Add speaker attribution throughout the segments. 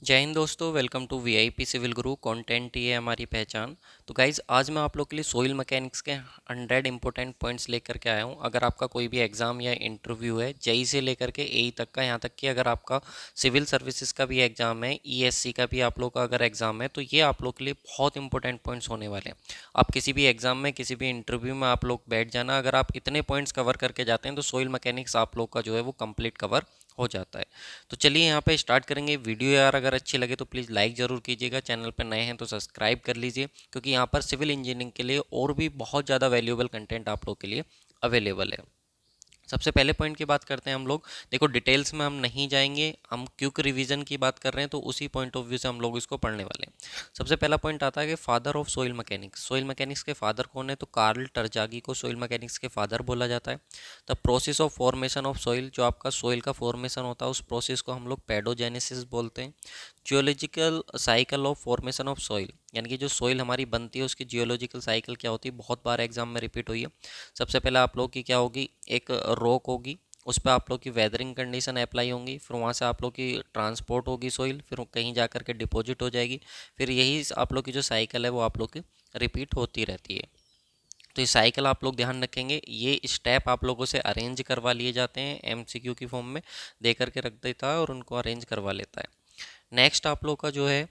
Speaker 1: जय हिंद दोस्तों, welcome to VIP civil Guru. Content ही है हमारी पहचान। तो गाइज आज मैं आप लोग के लिए सोइल मैकेनिक्स के 100 इंपॉर्टेंट पॉइंट्स लेकर के आया हूँ। अगर आपका कोई भी एग्ज़ाम या इंटरव्यू है, जेई से लेकर के एई तक का, यहाँ तक कि अगर आपका सिविल सर्विसेज का भी एग्ज़ाम है, ईएससी का भी आप लोग का अगर एग्ज़ाम है, तो ये आप लोग के लिए बहुत इंपॉर्टेंट पॉइंट्स होने वाले हैं। आप किसी भी एग्ज़ाम में, किसी भी इंटरव्यू में आप लोग बैठ जाना, अगर आप इतने पॉइंट्स कवर करके जाते हैं तो सोइल मैकेनिक्स आप लोग का जो है वो कंप्लीट कवर हो जाता है। तो चलिए यहाँ पे स्टार्ट करेंगे। वीडियो यार अगर अच्छी लगे तो प्लीज़ लाइक ज़रूर कीजिएगा, चैनल पर नए हैं तो सब्सक्राइब कर लीजिए, क्योंकि यहाँ पर सिविल इंजीनियरिंग के लिए और भी बहुत ज़्यादा वैल्यूएबल कंटेंट आप लोग के लिए अवेलेबल है। सबसे पहले पॉइंट की बात करते हैं हम लोग। देखो, डिटेल्स में हम नहीं जाएंगे, हम क्विक रिवीजन की बात कर रहे हैं तो उसी पॉइंट ऑफ व्यू से हम लोग इसको पढ़ने वाले हैं। सबसे पहला पॉइंट आता है कि father of soil mechanics. Soil mechanics के फादर कौन है? तो कार्ल टरजागी को सोइल मैकेनिक्स के फादर बोला जाता है। The process of formation of soil, जो आपका सोइल का फॉर्मेशन होता है उस प्रोसेस को हम लोग पेडोजेनेसिस बोलते हैं। Geological cycle of formation of soil, यानी कि जो सॉइल हमारी बनती है उसकी जियोलॉजिकल साइकिल क्या होती है, बहुत बार एग्जाम में रिपीट हुई है। सबसे पहले आप लोग की क्या होगी, एक रॉक होगी, उस पर आप लोग की वेदरिंग कंडीशन अप्लाई होंगी, फिर वहाँ से आप लोग की ट्रांसपोर्ट होगी सॉइल, फिर कहीं जा कर के डिपॉजिट हो जाएगी। फिर यही आप लोग की जो साइकिल है वो आप लोग की रिपीट होती रहती है। तो ये साइकिल आप लोग ध्यान रखेंगे, ये स्टेप आप लोगों से अरेंज करवा लिए जाते हैं, एमसीक्यू की फॉर्म में दे करके रख देता है और उनको अरेंज करवा लेता है। नेक्स्ट आप लोग का जो है,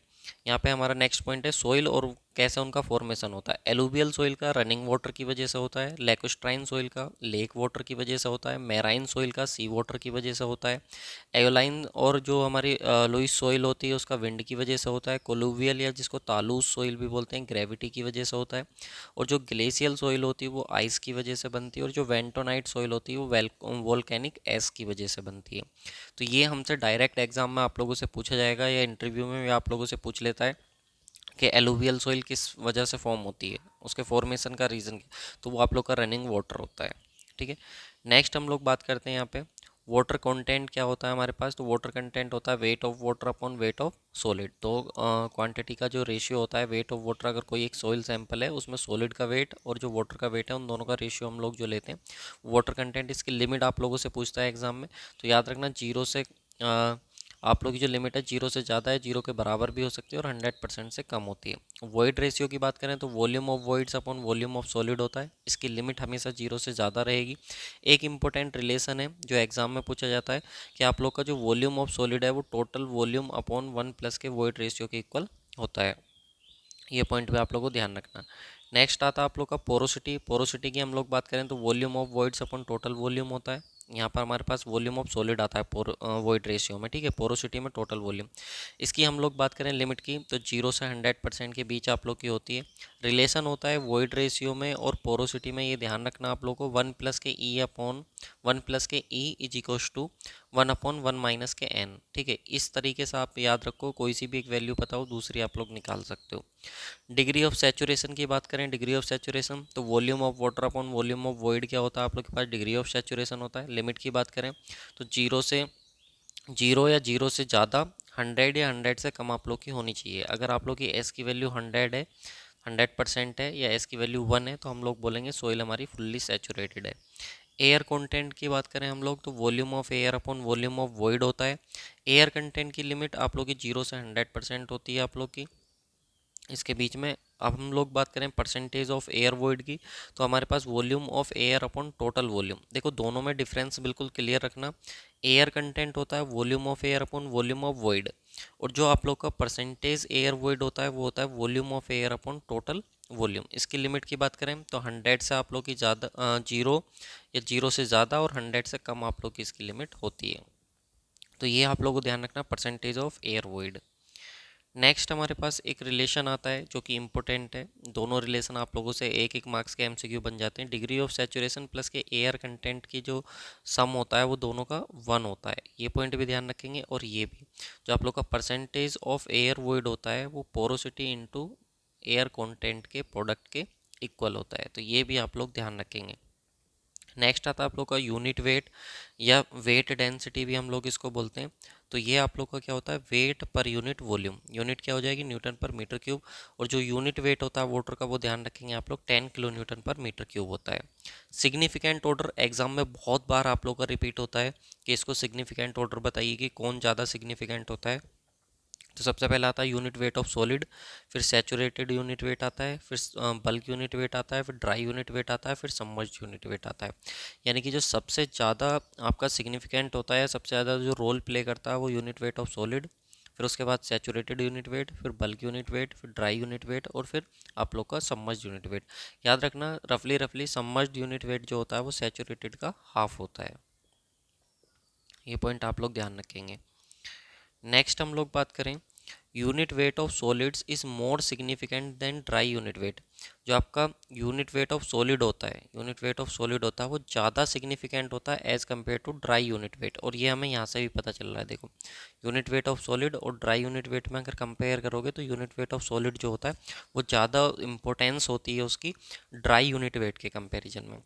Speaker 1: यहाँ पे हमारा नेक्स्ट पॉइंट है सोइल और कैसे उनका फॉर्मेशन होता है। एलुवियल सोइल का रनिंग वाटर की वजह से होता है, लैकोस्ट्राइन सोइल का लेक वाटर की वजह से होता है, मैराइन सोइल का सी वाटर की वजह से होता है, एयोलाइन और जो हमारी लुइस सोइल होती है उसका विंड की वजह से होता है, कोलुवियल या जिसको तालूस सोइल भी बोलते हैं ग्रेविटी की वजह से होता है, और जो ग्लेशियल सोइल होती है वो आइस की वजह से बनती है, और जो वेंटोनाइट सोइल होती है वो वोल्केनिक एस की वजह से बनती है। तो ये हमसे डायरेक्ट एग्जाम में आप लोगों से पूछा जाएगा या इंटरव्यू में भी आप लोगों से पूछ लेता है कि एलुवियल सोइल किस वजह से फॉर्म होती है, उसके फॉर्मेशन का रीज़न। तो वो आप लोग का रनिंग वाटर होता है। ठीक है। नेक्स्ट हम लोग बात करते हैं यहाँ पे वाटर कंटेंट क्या होता है हमारे पास। तो वाटर कंटेंट होता है wait of water upon weight of solid. तो क्वांटिटी का जो रेशियो होता है वेट ऑफ वाटर, अगर कोई एक सॉइल सैंपल है उसमें सॉलिड का वेट और जो वाटर का वेट है उन दोनों का रेशियो हम लोग जो लेते हैं वाटर कंटेंट। इसकी लिमिट आप लोगों से पूछता है एग्जाम में, तो याद रखना जीरो से आप लोग की जो लिमिट है जीरो से ज़्यादा है, जीरो के बराबर भी हो सकती है और 100% से कम होती है। वॉइड रेशियो की बात करें तो volume of voids upon volume of solid होता है, इसकी लिमिट हमेशा जीरो से ज़्यादा रहेगी। एक इंपॉर्टेंट रिलेशन है जो एग्जाम में पूछा जाता है कि आप लोग का जो वॉल्यूम ऑफ सॉलिड है वो टोटल वॉल्यूम अपॉन 1 प्लस के वॉइड रेशियो के इक्वल होता है। ये पॉइंट पे आप लोग को ध्यान रखना। नेक्स्ट आता है आप लोग का पोरोसिटी। पोरोसिटी की हम लोग बात करें तो volume of voids upon total volume होता है। यहाँ पर हमारे पास वॉल्यूम ऑफ सॉलिड आता है वॉइड रेशियो में। ठीक है, पोरोसिटी में टोटल वॉल्यूम। इसकी हम लोग बात करें लिमिट की तो 0 से 100% के बीच आप लोग की होती है। रिलेशन होता है वॉइड रेशियो में और पोरोसिटी में, ये ध्यान रखना आप लोग को, 1 प्लस के ई अपॉन 1 प्लस के ई इज इक्वल्स टू 1/1 - के n। ठीक है, इस तरीके से आप याद रखो, कोई सी भी एक वैल्यू पता हो दूसरी आप लोग निकाल सकते हो। डिग्री ऑफ सैचुरेशन की बात करें, डिग्री ऑफ सैचुरेशन तो volume of water upon volume of void क्या होता है, आप लोग के पास डिग्री ऑफ सैचुरेशन होता है। लिमिट की बात करें तो जीरो या जीरो से ज़्यादा, 100 या 100 से कम आप लोग की होनी चाहिए। अगर आप लोग की एस की वैल्यू 100 है, 100% है, या एस की वैल्यू 1 है, तो हम लोग बोलेंगे सोइल हमारी फुल्ली सैचुरेटेड है। एयर कंटेंट की बात करें हम लोग तो volume of air upon volume of void होता है। एयर कंटेंट की लिमिट आप लोग की 0 से 100% होती है आप लोग की इसके बीच में। अब हम लोग बात करें परसेंटेज ऑफ एयर वॉइड की, तो हमारे पास volume of air upon total volume. देखो दोनों में डिफरेंस बिल्कुल क्लियर रखना। एयर कंटेंट होता है volume of air upon volume of void, और जो आप लोग का परसेंटेज एयर वॉइड होता है वो होता है volume of air upon total volume. इसकी लिमिट की बात करें तो 100 से आप लोग की ज़्यादा, जीरो या जीरो से ज़्यादा और 100 से कम आप लोग की इसकी लिमिट होती है। तो ये आप लोगों को ध्यान रखना, percentage of air void. Next हमारे पास एक रिलेशन आता है जो कि इम्पोर्टेंट है। दोनों रिलेशन आप लोगों से एक एक मार्क्स के एमसीक्यू बन जाते हैं। डिग्री ऑफ सैचुरेशन प्लस के एयर कंटेंट की जो सम होता है वो दोनों का 1 होता है, ये पॉइंट भी ध्यान रखेंगे। और ये भी जो आप लोग का परसेंटेज ऑफ एयर वॉइड होता है वो पोरोसिटी इनटू एयर कंटेंट के प्रोडक्ट के इक्वल होता है, तो ये भी आप लोग ध्यान रखेंगे। नेक्स्ट आता है आप लोग का यूनिट वेट या वेट डेंसिटी भी हम लोग इसको बोलते हैं। तो ये आप लोग का क्या होता है, wait per unit volume. Unit क्या हो जाएगी, न्यूटन पर मीटर क्यूब। और जो यूनिट वेट होता है वाटर का वो ध्यान रखेंगे आप लोग, 10 किलो न्यूटन पर मीटर क्यूब होता है। सिग्निफिकेंट ऑर्डर एग्जाम में बहुत बार आप लोग का रिपीट होता है कि इसको सिग्निफिकेंट ऑर्डर बताइए कि कौन ज़्यादा सिग्निफिकेंट होता है। तो सबसे पहला आता है यूनिट वेट ऑफ सॉलिड, फिर सैचुरेटेड यूनिट वेट आता है, फिर बल्क यूनिट वेट आता है, फिर ड्राई यूनिट वेट आता है, फिर सबमर्ज्ड यूनिट वेट आता है। यानी कि जो सबसे ज़्यादा आपका सिग्निफिकेंट होता है, सबसे ज़्यादा जो रोल प्ले करता है वो यूनिट वेट ऑफ सॉलिड, फिर उसके बाद सैचुरेटेड यूनिट वेट, फिर बल्क यूनिट वेट, फिर ड्राई यूनिट वेट, और फिर आप लोग का सबमर्ज्ड यूनिट वेट। याद रखना रफली रफली सबमर्ज्ड यूनिट वेट जो होता है वो सैचुरेटेड का हाफ होता है। ये पॉइंट आप लोग ध्यान रखेंगे। नेक्स्ट हम लोग बात करें, unit weight of solids is more significant then dry unit wait. जो आपका यूनिट वेट ऑफ सॉलिड होता है, यूनिट वेट ऑफ सॉलिड होता है वो ज़्यादा सिग्निफिकेंट होता है as compare to dry unit weight. और ये हमें यहाँ से भी पता चल रहा है, देखो यूनिट वेट ऑफ सॉलिड और ड्राई यूनिट वेट में अगर कंपेयर करोगे तो यूनिट वेट ऑफ सॉलिड जो होता है वो ज़्यादा इंपॉर्टेंस होती है उसकी ड्राई यूनिट वेट के कंपेरिजन में।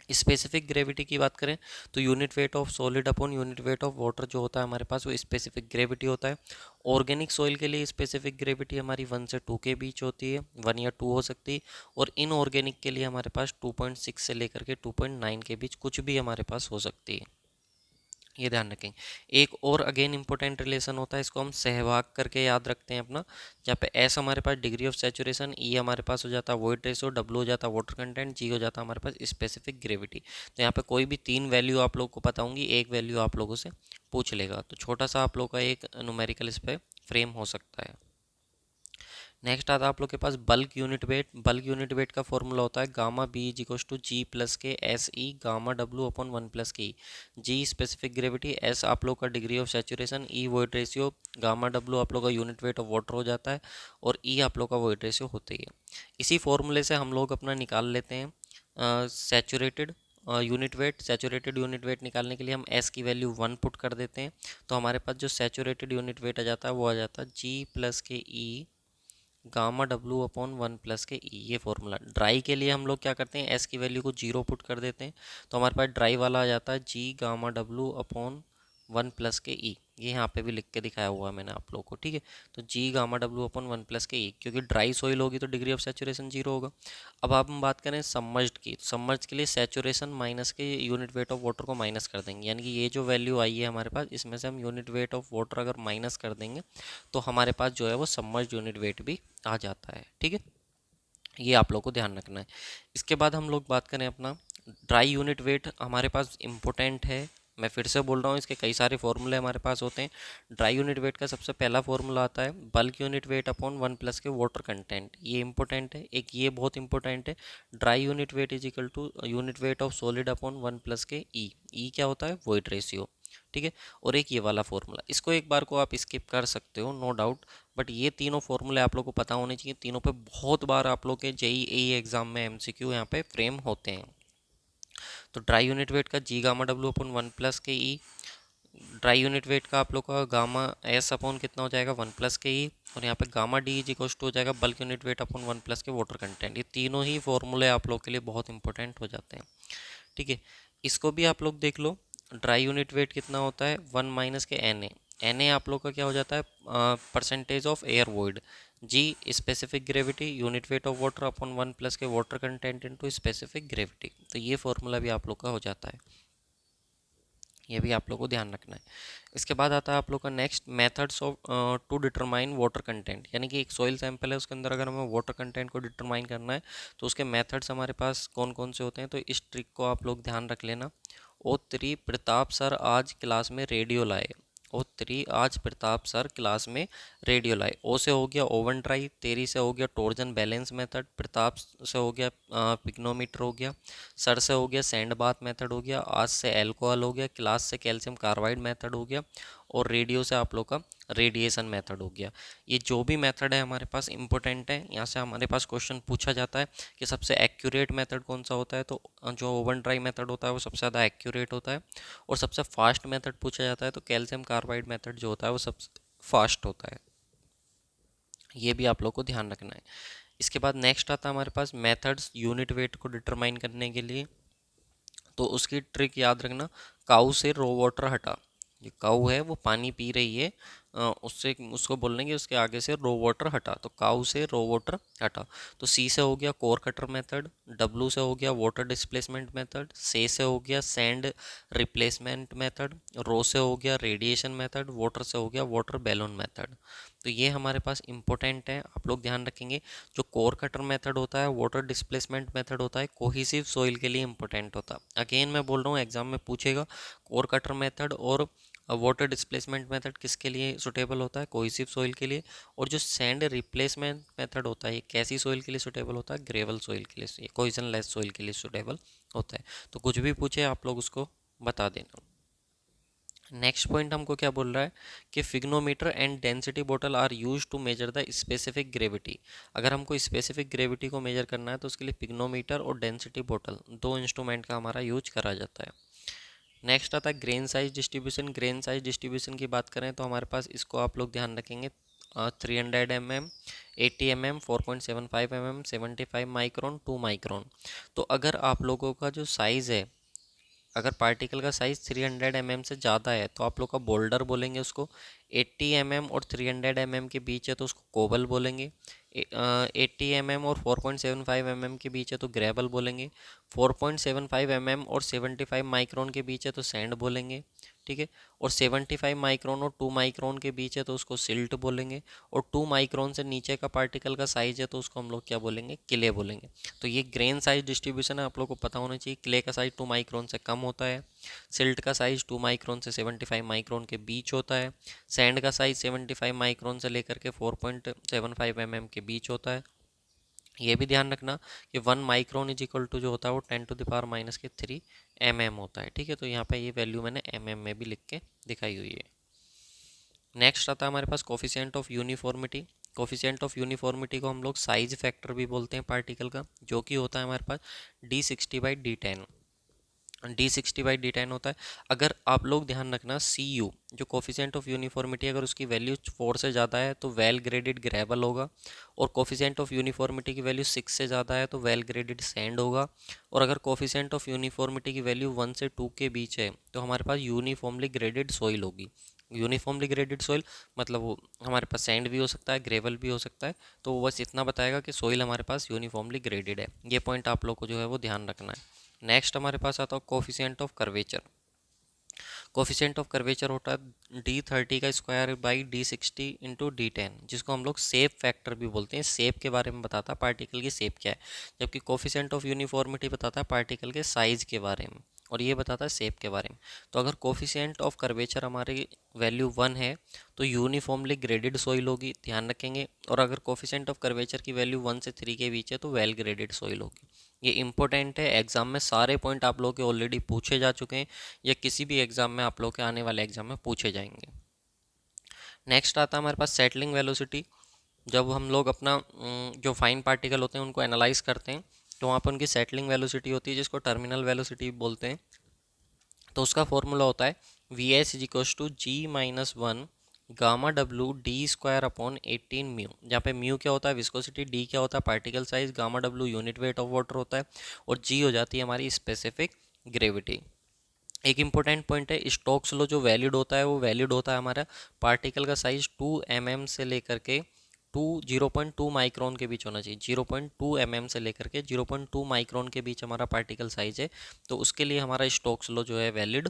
Speaker 1: स्पेसिफिक ग्रेविटी की बात करें तो unit weight of solid upon unit weight of water जो होता है हमारे पास वो स्पेसिफिक ग्रेविटी होता है। ऑर्गेनिक सॉइल के लिए स्पेसिफिक ग्रेविटी हमारी 1 से 2 के बीच होती है, 1 या 2 हो सकती है। और इनऑर्गेनिक के लिए हमारे पास 2.6 से लेकर के 2.9 के बीच कुछ भी हमारे पास हो सकती है, ये ध्यान रखें। एक और अगेन इंपॉर्टेंट रिलेशन होता है, इसको हम सहभाग करके याद रखते हैं अपना, जहाँ पे एस हमारे पास डिग्री ऑफ सैचुरेशन, ई हमारे पास हो जाता है वॉइड रेशियो, डब्ल्यू हो जाता है वाटर कंटेंट, जी हो जाता है हमारे पास स्पेसिफिक ग्रेविटी। तो यहाँ पे कोई भी 3 वैल्यू आप लोग को पता होंगी, एक वैल्यू आप लोगों से पूछ लेगा, तो छोटा सा आप लोग का एक न्यूमेरिकल इस पर फ्रेम हो सकता है। नेक्स्ट आता है आप लोग के पास bulk unit weight. Bulk unit weight का फॉर्मूला होता है gamma B is equals to G plus K S E gamma W upon 1 plus के E. G specific gravity, S आप लोग का degree of saturation, E void ratio, gamma W आप लोग का यूनिट वेट ऑफ वाटर हो जाता है, और ई आप लोग का वॉइड रेशियो होती है। इसी फॉर्मूले से हम लोग अपना निकाल लेते हैं saturated unit weight. Saturated unit weight निकालने के लिए हम एस की वैल्यू 1 पुट कर देते हैं, तो हमारे पास जो सैचुरेटेड यूनिट वेट आ जाता है वो आ जाता है जी प्लस के ई गामा डब्ल्यू अपॉन 1 प्लस के ई, ये फॉर्मूला। ड्राई के लिए हम लोग क्या करते हैं, एस की वैल्यू को 0 पुट कर देते हैं, तो हमारे पास ड्राई वाला आ जाता है जी गामा डब्ल्यू अपॉन 1 प्लस के ई। ये यहाँ पे भी लिख के दिखाया हुआ है मैंने आप लोगों को, ठीक है। तो जी गामा डब्ल्यू अपॉन 1 प्लस के ई, क्योंकि ड्राई सोइल होगी तो डिग्री ऑफ सैचुरेशन 0 होगा। अब आप हम बात करें सबमर्ज्ड की, सबमर्ज्ड के लिए सैचुरेशन माइनस के यूनिट वेट ऑफ वाटर को माइनस कर देंगे, यानी कि ये जो वैल्यू आई है हमारे पास, इसमें से हम यूनिट वेट ऑफ वाटर अगर माइनस कर देंगे तो हमारे पास जो है वो सबमर्ज्ड यूनिट वेट भी आ जाता है, ठीक है। ये आप लोग को ध्यान रखना है। इसके बाद हम लोग बात करें अपना ड्राई यूनिट वेट, हमारे पास इम्पोर्टेंट है। मैं फिर से बोल रहा हूँ, इसके कई सारे फॉर्मूले हमारे पास होते हैं। ड्राई यूनिट वेट का सबसे पहला फॉर्मूला आता है bulk unit weight upon 1 plus के वाटर कंटेंट, ये इंपॉर्टेंट है। एक ये बहुत इंपॉर्टेंट है, dry unit weight is equal to unit weight of solid upon 1 plus के ई। ई क्या होता है, वॉइड रेशियो, ठीक है। और एक ये वाला फॉर्मूला, इसको एक बार को आप स्किप कर सकते हो, नो डाउट, बट ये तीनों फॉर्मूले आप लोग को पता होने चाहिए। तीनों पे बहुत बार आप लोग के जेईई एग्जाम में एमसीक्यू यहाँ पे फ्रेम होते हैं। तो ड्राई यूनिट वेट का जी गामा डब्ल्यू अपॉन 1 प्लस के ई, ड्राई यूनिट वेट का आप लोग का गामा एस अपॉन कितना हो जाएगा 1 प्लस के ई, और यहाँ पे gamma D is equal to हो जाएगा bulk unit weight upon 1 plus के वाटर कंटेंट। ये तीनों ही फॉर्मूले आप लोग के लिए बहुत इंपॉर्टेंट हो जाते हैं, ठीक है। इसको भी आप लोग देख लो, ड्राई यूनिट वेट कितना होता है 1 माइनस के एन ए। एन ए आप लोग का क्या हो जाता है, percentage of air void. G specific gravity, unit weight of water upon 1 plus के water content into specific gravity. तो ये फॉर्मूला भी आप लोग का हो जाता है, ये भी आप लोग को ध्यान रखना है। इसके बाद आता है आप लोग का next methods of to determine water content, यानी कि एक सॉइल सैंपल है, उसके अंदर अगर हमें वाटर कंटेंट को डिटरमाइन करना है तो उसके मेथड्स हमारे पास कौन कौन से होते हैं। तो इस ट्रिक को आप लोग ध्यान रख लेना। ओ3 प्रताप सर आज क्लास में रेडियो लाए। ओ3 आज प्रताप सर क्लास में रेडियो लाए। ओ से हो गया ओवन ड्राई, तेरी से हो गया टॉर्जन बैलेंस मेथड, प्रताप से हो गया पिग्नोमीटर हो गया, सर से हो गया सैंड बाथ मेथड हो गया, आज से एल्कोहल हो गया, क्लास से कैल्शियम कार्बाइड मेथड हो गया, और रेडियो से आप लोग का रेडिएशन मेथड हो गया। ये जो भी मेथड है हमारे पास इंपॉर्टेंट है, यहाँ से हमारे पास क्वेश्चन पूछा जाता है कि सबसे एक्यूरेट मेथड कौन सा होता है। तो जो ओवन ड्राई मेथड होता है वो सबसे ज़्यादा एक्यूरेट होता है, और सबसे फास्ट मेथड पूछा जाता है तो कैल्शियम कार्बाइड मेथड जो होता है वो सबसे फास्ट होता है। ये भी आप लोग को ध्यान रखना है। इसके बाद नेक्स्ट आता है हमारे पास मेथड्स यूनिट वेट को डिटरमाइन करने के लिए। तो उसकी ट्रिक याद रखना, काऊ से रो वाटर हटा। जो काऊ है वो पानी पी रही है उससे उसको बोलेंगे उसके आगे से रो वाटर हटा, तो काऊ से रो वाटर हटा। तो सी से हो गया कोर कटर मेथड, डब्लू से हो गया वाटर डिस्प्लेसमेंट मेथड, से हो गया सैंड रिप्लेसमेंट मेथड, रो से हो गया रेडिएशन मेथड, वाटर से हो गया वाटर बैलून मेथड। तो ये हमारे पास इंपॉर्टेंट है, आप लोग ध्यान रखेंगे। जो कोर कटर मेथड होता है, वाटर डिस्प्लेसमेंट मेथड होता है, कोहिसिव सॉइल के लिए इंपॉर्टेंट होता है। अगेन मैं बोल रहा हूँ एग्जाम में पूछेगा, कोर कटर मेथड और वाटर डिस्प्लेसमेंट मेथड किसके लिए सुटेबल होता है, कोहिसिव सॉइल के लिए। और जो सैंड रिप्लेसमेंट मेथड होता है ये कैसी सॉइल के लिए सुटेबल होता है, ग्रेवल सॉइल के लिए, कोइजनलेस सॉइल के लिए सुटेबल होता है। तो कुछ भी पूछे आप लोग उसको बता देना। नेक्स्ट पॉइंट हमको क्या बोल रहा है कि pycnometer and density bottle are use to measure the specific gravity. अगर हमको स्पेसिफिक ग्रेविटी को मेजर करना है तो उसके लिए पिग्नोमीटर और डेंसिटी बॉटल दो इंस्ट्रूमेंट का हमारा यूज करा जाता है। नेक्स्ट आता है grain size distribution. Grain size distribution की बात करें तो हमारे पास इसको आप लोग ध्यान रखेंगे 300 mm, 80 mm, 4.75 mm, 75 micron, 2 micron. तो अगर आप लोगों का जो साइज़ है, अगर पार्टिकल का साइज़ 300 mm से ज़्यादा है तो आप लोग का बोल्डर बोलेंगे उसको। 80 mm और 300 mm के बीच है तो उसको कोबल बोलेंगे। 80 mm और 4.75 mm के बीच है तो ग्रेवल बोलेंगे। 4.75 mm और 75 माइक्रोन के बीच है तो सैंड बोलेंगे, ठीक है। और 75 माइक्रोन और 2 माइक्रोन के बीच है तो उसको सिल्ट बोलेंगे। और 2 माइक्रोन से नीचे का पार्टिकल का साइज है तो उसको हम लोग क्या बोलेंगे, क्ले बोलेंगे। तो ये ग्रेन साइज डिस्ट्रीब्यूशन है, आप लोग को पता होना चाहिए। क्ले का साइज 2 माइक्रोन से कम होता है, सिल्ट का साइज 2 माइक्रोन से 75 माइक्रोन के बीच होता है, सैंड का साइज 75 माइक्रोन से लेकर के 4.75 mm के बीच होता है। ये भी ध्यान रखना कि 1 माइक्रोन इज इक्वल टू जो होता है वो 10⁻³ mm होता है, ठीक है। तो यहाँ पे ये वैल्यू मैंने mm में भी लिख के दिखाई हुई है। नेक्स्ट आता है हमारे पास coefficient of uniformity. Coefficient of uniformity को हम लोग साइज फैक्टर भी बोलते हैं पार्टिकल का, जो कि होता है हमारे पास D60/D10। D60/D10 होता है। अगर आप लोग ध्यान रखना CU जो कोफिशिएंट ऑफ यूनिफॉर्मिटी, अगर उसकी वैल्यू 4 से ज़्यादा है तो वेल ग्रेडेड ग्रेवल होगा। और कोफिशिएंट ऑफ यूनिफॉर्मिटी की वैल्यू 6 से ज़्यादा है तो वेल ग्रेडेड सैंड होगा। और अगर कोफिशिएंट ऑफ यूनिफॉर्मिटी की वैल्यू 1 से 2 के बीच है तो हमारे पास यूनिफॉर्मली ग्रेडेड सॉइल होगी। यूनिफॉर्मली ग्रेडेड सॉइल मतलब वो हमारे पास सैंड भी हो सकता है, ग्रेवल भी हो सकता है। तो वो बस इतना बताएगा कि सॉइल हमारे पास यूनिफॉर्मली ग्रेडेड है। ये पॉइंट आप लोग को जो है वो ध्यान रखना है। नेक्स्ट हमारे पास आता है coefficient of curvature. Coefficient of curvature होता है D30²/D60 × D10, जिसको हम लोग शेप फैक्टर भी बोलते हैं। शेप के बारे में बताता है पार्टिकल की शेप क्या है, जबकि कोफिशिएंट ऑफ यूनिफॉर्मिटी बताता है पार्टिकल के साइज के बारे में, और ये बताता है शेप के बारे में। तो अगर कोफिशिएंट ऑफ कर्वेचर हमारी वैल्यू 1 है तो यूनिफॉर्मली ग्रेडेड सॉइल होगी, ध्यान रखेंगे। और अगर कोफिशिएंट ऑफ कर्वेचर की वैल्यू 1 से 3 के बीच है तो वेल ग्रेडेड सॉइल होगी। ये इंपॉर्टेंट है, एग्जाम में सारे पॉइंट आप लोग के ऑलरेडी पूछे जा चुके हैं, या किसी भी एग्जाम में आप लोग के आने वाले एग्जाम में पूछे जाएंगे। नेक्स्ट आता है हमारे पास सेटलिंग वेलोसिटी। जब हम लोग अपना जो फाइन पार्टिकल होते हैं उनको एनालाइज करते हैं तो वहाँ पर उनकी सेटलिंग वेलोसिटी होती है, जिसको टर्मिनल वेलोसिटी बोलते हैं। तो उसका फॉर्मूला होता है Vs=G-1 gamma W D²/18 mu, जहाँ पे म्यू क्या होता है, विस्कोसिटी, डी क्या होता है, particle size, gamma W unit weight of water होता है, और जी हो जाती है हमारी स्पेसिफिक ग्रेविटी। एक इंपॉर्टेंट पॉइंट है, स्टोक्स लॉ जो वैलिड होता है वो वैलिड होता है हमारा पार्टिकल का साइज 2 mm से लेकर के 0.2 माइक्रोन के बीच होना चाहिए। 0.2 mm से लेकर के 0.2 माइक्रोन के बीच हमारा पार्टिकल साइज है, तो उसके लिए हमारा स्टोक्स लॉ जो है वैलिड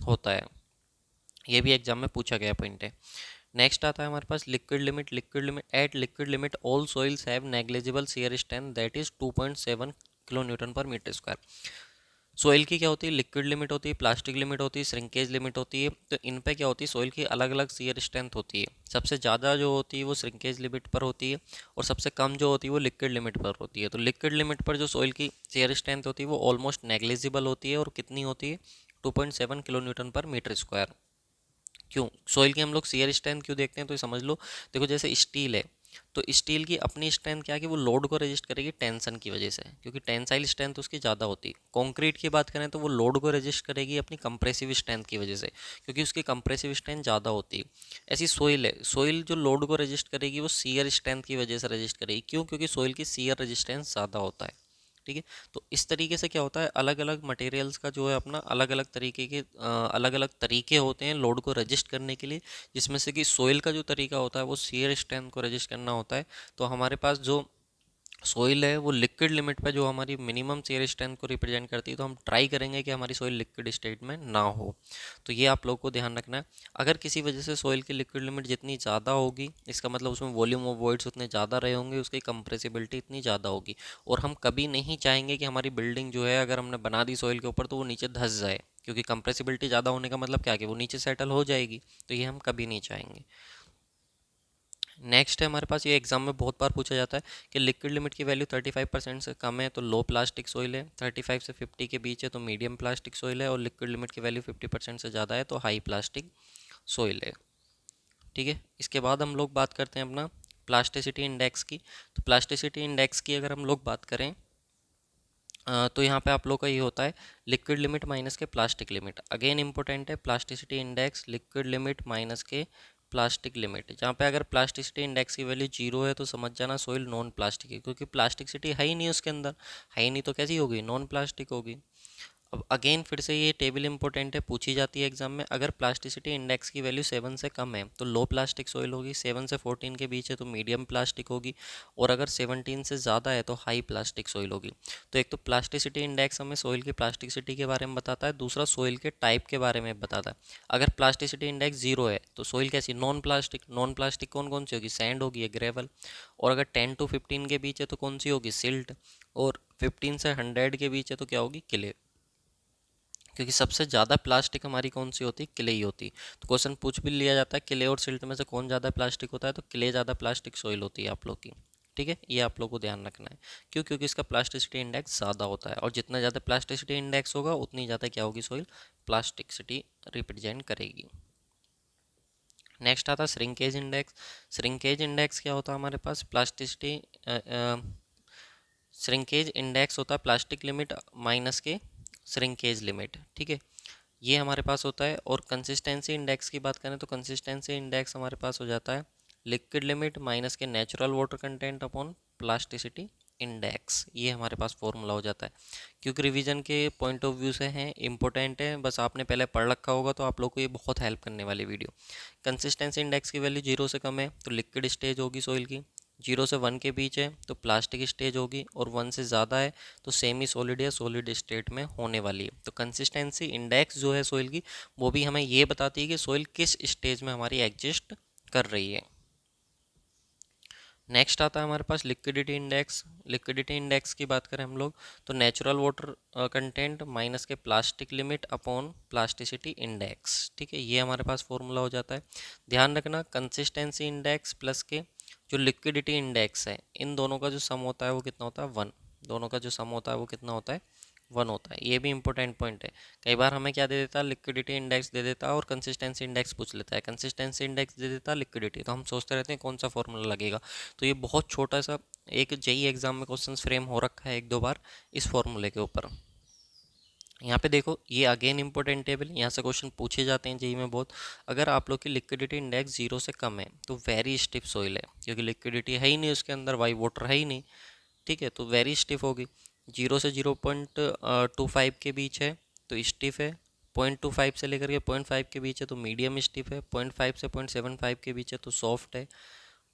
Speaker 1: होता है। ये भी एग्जाम में पूछा गया पॉइंट है। नेक्स्ट आता है हमारे पास liquid limit. Liquid limit all soils have negligible shear strength that is 2.7 kN/m²। Soil की क्या होती है, लिक्विड लिमिट होती है, प्लास्टिक लिमिट होती है, श्रिंकेज लिमिट होती है। तो इन पे क्या होती है, सोइल की अलग अलग शियर स्ट्रेंथ होती है। सबसे ज़्यादा जो होती है वो श्रिंकेज लिमिट पर होती है, और सबसे कम जो होती है वो लिक्विड लिमिट पर होती है। तो लिक्विड लिमिट पर जो सोइल की शियर स्ट्रेंथ होती है वो ऑलमोस्ट नेग्लिजिबल होती है, और कितनी होती है, 2.7 kN/m²। क्यों सोइल की हम लोग शियर स्ट्रेंथ क्यों देखते हैं, तो ये समझ लो। देखो जैसे स्टील है, तो स्टील की अपनी स्ट्रेंथ क्या है कि वो लोड को रेजिस्ट करेगी टेंशन की वजह से, क्योंकि टेंसाइल स्ट्रेंथ उसकी ज़्यादा होती है। कंक्रीट की बात करें तो वो लोड को रेजिस्ट करेगी अपनी कंप्रेसिव स्ट्रेंथ की वजह से, क्योंकि उसकी कंप्रेसिव स्ट्रेंथ ज़्यादा होती है। ऐसी सोइल है, सोइल जो लोड को रेजिस्ट करेगी वो शियर स्ट्रेंथ की वजह से रेजिस्ट करेगी। क्यों, क्योंकि सोइल की शियर रेजिस्टेंस ज़्यादा होता है। ठीक है। तो इस तरीके से क्या होता है, अलग अलग मटेरियल्स का जो है अपना अलग अलग तरीके के अलग अलग तरीके होते हैं लोड को रजिस्ट करने के लिए, जिसमें से कि सोइल का जो तरीका होता है वो शियर स्ट्रेंथ को रजिस्ट करना होता है। तो हमारे पास जो सोइल है वो लिक्विड लिमिट पे जो हमारी मिनिमम शियर स्ट्रेंथ को रिप्रेजेंट करती है, तो हम ट्राई करेंगे कि हमारी सोइल लिक्विड स्टेट में ना हो। तो ये आप लोगों को ध्यान रखना है। अगर किसी वजह से सोइल की लिक्विड लिमिट जितनी ज़्यादा होगी, इसका मतलब उसमें वॉल्यूम ऑफ वॉइड्स उतने ज़्यादा रहे होंगे, उसकी कंप्रेसिबिलिटी इतनी ज़्यादा होगी। और हम कभी नहीं चाहेंगे कि हमारी बिल्डिंग जो है अगर हमने बना दी सोइल के ऊपर तो वो नीचे धंस जाए, क्योंकि कंप्रेसिबिलिटी ज़्यादा होने का मतलब क्या है कि वो नीचे सेटल हो जाएगी। तो ये हम कभी नहीं चाहेंगे। नेक्स्ट है हमारे पास, ये एग्जाम में बहुत बार पूछा जाता है कि लिक्विड लिमिट की वैल्यू 35% से कम है तो लो प्लास्टिक सोइल है, 35 से 50 के बीच है तो मीडियम प्लास्टिक सोइल है, और लिक्विड लिमिट की वैल्यू 50% से ज़्यादा है तो हाई प्लास्टिक सोइल है। ठीक है। इसके बाद हम लोग बात करते हैं अपना प्लास्टिसिटी इंडेक्स की। तो प्लास्टिसिटी इंडेक्स की अगर हम लोग बात करें तो यहाँ पे आप लोग का ये होता है लिक्विड लिमिट माइनस के प्लास्टिक लिमिट। अगेन इंपॉर्टेंट है plasticity index liquid limit minus के प्लास्टिक लिमिट। जहाँ पे अगर प्लास्टिसिटी इंडेक्स की वैल्यू 0 है तो समझ जाना सोइल नॉन प्लास्टिक है, क्योंकि प्लास्टिसिटी है ही नहीं उसके अंदर, है ही नहीं तो कैसी होगी, नॉन प्लास्टिक होगी। अब अगेन फिर से ये टेबल इंपॉर्टेंट है, पूछी जाती है एग्जाम में। अगर प्लास्टिसिटी इंडेक्स की वैल्यू 7 से कम है तो लो प्लास्टिक सोइल होगी, 7 से 14 के बीच है तो मीडियम प्लास्टिक होगी, और अगर 17 से ज़्यादा है तो हाई प्लास्टिक सोइल होगी। तो एक तो प्लास्टिसिटी इंडेक्स हमें सोइल की प्लास्टिसिटी के बारे में बताता है, दूसरा सोइल के टाइप के बारे में बताता है। अगर प्लास्टिसिटी इंडेक्स 0 है तो सोइल कैसी, नॉन प्लास्टिक। नॉन प्लास्टिक कौन कौन सी होगी, सैंड होगी या ग्रेवल। और अगर 10 to 15 के बीच है तो कौन सी होगी, सिल्ट। और 15 से 100 के बीच है तो क्या होगी, क्ले। क्योंकि सबसे ज़्यादा प्लास्टिक हमारी कौन सी होती है, क्ले ही होती। तो क्वेश्चन पूछ भी लिया जाता है क्ले और सिल्ट में से कौन ज़्यादा प्लास्टिक होता है, तो क्ले ज़्यादा प्लास्टिक सोइल होती है आप लोग की। ठीक है, ये आप लोग को ध्यान रखना है। क्यों, क्योंकि इसका प्लास्टिसिटी इंडेक्स ज़्यादा होता है, और जितना ज़्यादा प्लास्टिसिटी इंडेक्स होगा उतनी ज़्यादा क्या होगी, सोइल प्लास्टिसिटी रिप्रेजेंट करेगी। नेक्स्ट आता है श्रिंकेज इंडेक्स। श्रिंकेज इंडेक्स क्या होता है हमारे पास, प्लास्टिसिटी श्रिंकेज इंडेक्स होता है प्लास्टिक लिमिट माइनस के श्रिंकेज लिमिट। ठीक है, ये हमारे पास होता है। और कंसिस्टेंसी इंडेक्स की बात करें तो कंसिस्टेंसी इंडेक्स हमारे पास हो जाता है लिक्विड लिमिट माइनस के natural water content upon plasticity index. ये हमारे पास फॉर्मूला हो जाता है। क्योंकि रिवीजन के पॉइंट ऑफ व्यू से हैं, इंपॉर्टेंट है, बस आपने पहले पढ़ रखा होगा तो आप लोग को ये बहुत हेल्प करने वाली वीडियो। कंसिस्टेंसी इंडेक्स की वैल्यू 0 से कम है तो लिक्विड स्टेज होगी सोइल की, 0 से 1 के बीच है तो प्लास्टिक स्टेज होगी, और 1 से ज़्यादा है तो सेमी सॉलिड या सॉलिड स्टेट में होने वाली है। तो कंसिस्टेंसी इंडेक्स जो है सोइल की, वो भी हमें ये बताती है कि सोइल किस स्टेज में हमारी एग्जिस्ट कर रही है। नेक्स्ट आता है हमारे पास लिक्विडिटी इंडेक्स। लिक्विडिटी इंडेक्स की बात करें हम लोग तो नेचुरल वाटर कंटेंट माइनस के plastic limit upon plasticity index. ठीक है, ये हमारे पास फॉर्मूला हो जाता है। ध्यान रखना कंसिस्टेंसी इंडेक्स प्लस के जो लिक्विडिटी इंडेक्स है, इन दोनों का जो सम होता है वो कितना होता है, 1। दोनों का जो सम होता है वो कितना होता है, 1 होता है। ये भी इंपॉर्टेंट पॉइंट है। कई बार हमें क्या दे देता है, लिक्विडिटी इंडेक्स दे देता है और कंसिस्टेंसी इंडेक्स पूछ लेता है, कंसिस्टेंसी इंडेक्स दे देता है लिक्विडिटी, तो हम सोचते रहते हैं कौन सा फॉर्मूला लगेगा। तो ये बहुत छोटा सा एक जेई एग्जाम में क्वेश्चन फ्रेम हो रखा है 1-2 बार इस फॉर्मूले के ऊपर। यहाँ पे देखो, ये अगेन इंपॉर्टेंट टेबल, यहाँ से क्वेश्चन पूछे जाते हैं जेई में बहुत। अगर आप लोग की लिक्विडिटी इंडेक्स 0 से कम है तो वेरी स्टिफ सोइल है, क्योंकि लिक्विडिटी है ही नहीं उसके अंदर, वाई वाटर है ही नहीं। ठीक है, तो वेरी स्टिफ होगी। 0 से 0.25 के बीच है तो स्टिफ है, 0.25 से लेकर के 0.5 के बीच है तो मीडियम स्टिफ है, 0.5 से 0.75 के बीच है तो सॉफ्ट है,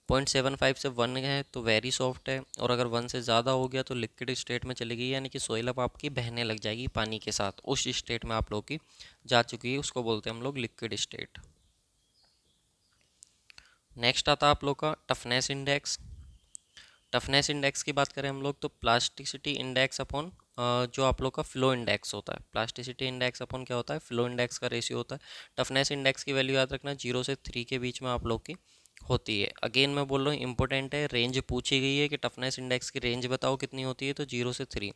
Speaker 1: 0.75 से 1 है तो वेरी सॉफ्ट है, और अगर 1 से ज़्यादा हो गया तो लिक्विड स्टेट में चलेगी, यानी कि सोइल अब आपकी बहने लग जाएगी पानी के साथ, उस स्टेट में आप लोग की जा चुकी है, उसको बोलते हैं हम लोग लिक्विड स्टेट। नेक्स्ट आता है आप लोग का टफनेस इंडेक्स। टफनेस इंडेक्स की बात करें हम लोग तो प्लास्टिसिटी इंडेक्स अपॉन जो आप लोग का फ्लो इंडेक्स होता है, प्लास्टिसिटी इंडेक्स अपॉन क्या होता है, फ्लो इंडेक्स का रेशियो होता है। टफनेस इंडेक्स की वैल्यू याद रखना 0 से 3 के बीच में आप लोग की होती है। अगेन मैं बोल रहा हूँ इंपॉर्टेंट है, रेंज पूछी गई है कि टफनेस इंडेक्स की रेंज बताओ कितनी होती है, तो 0 से 3।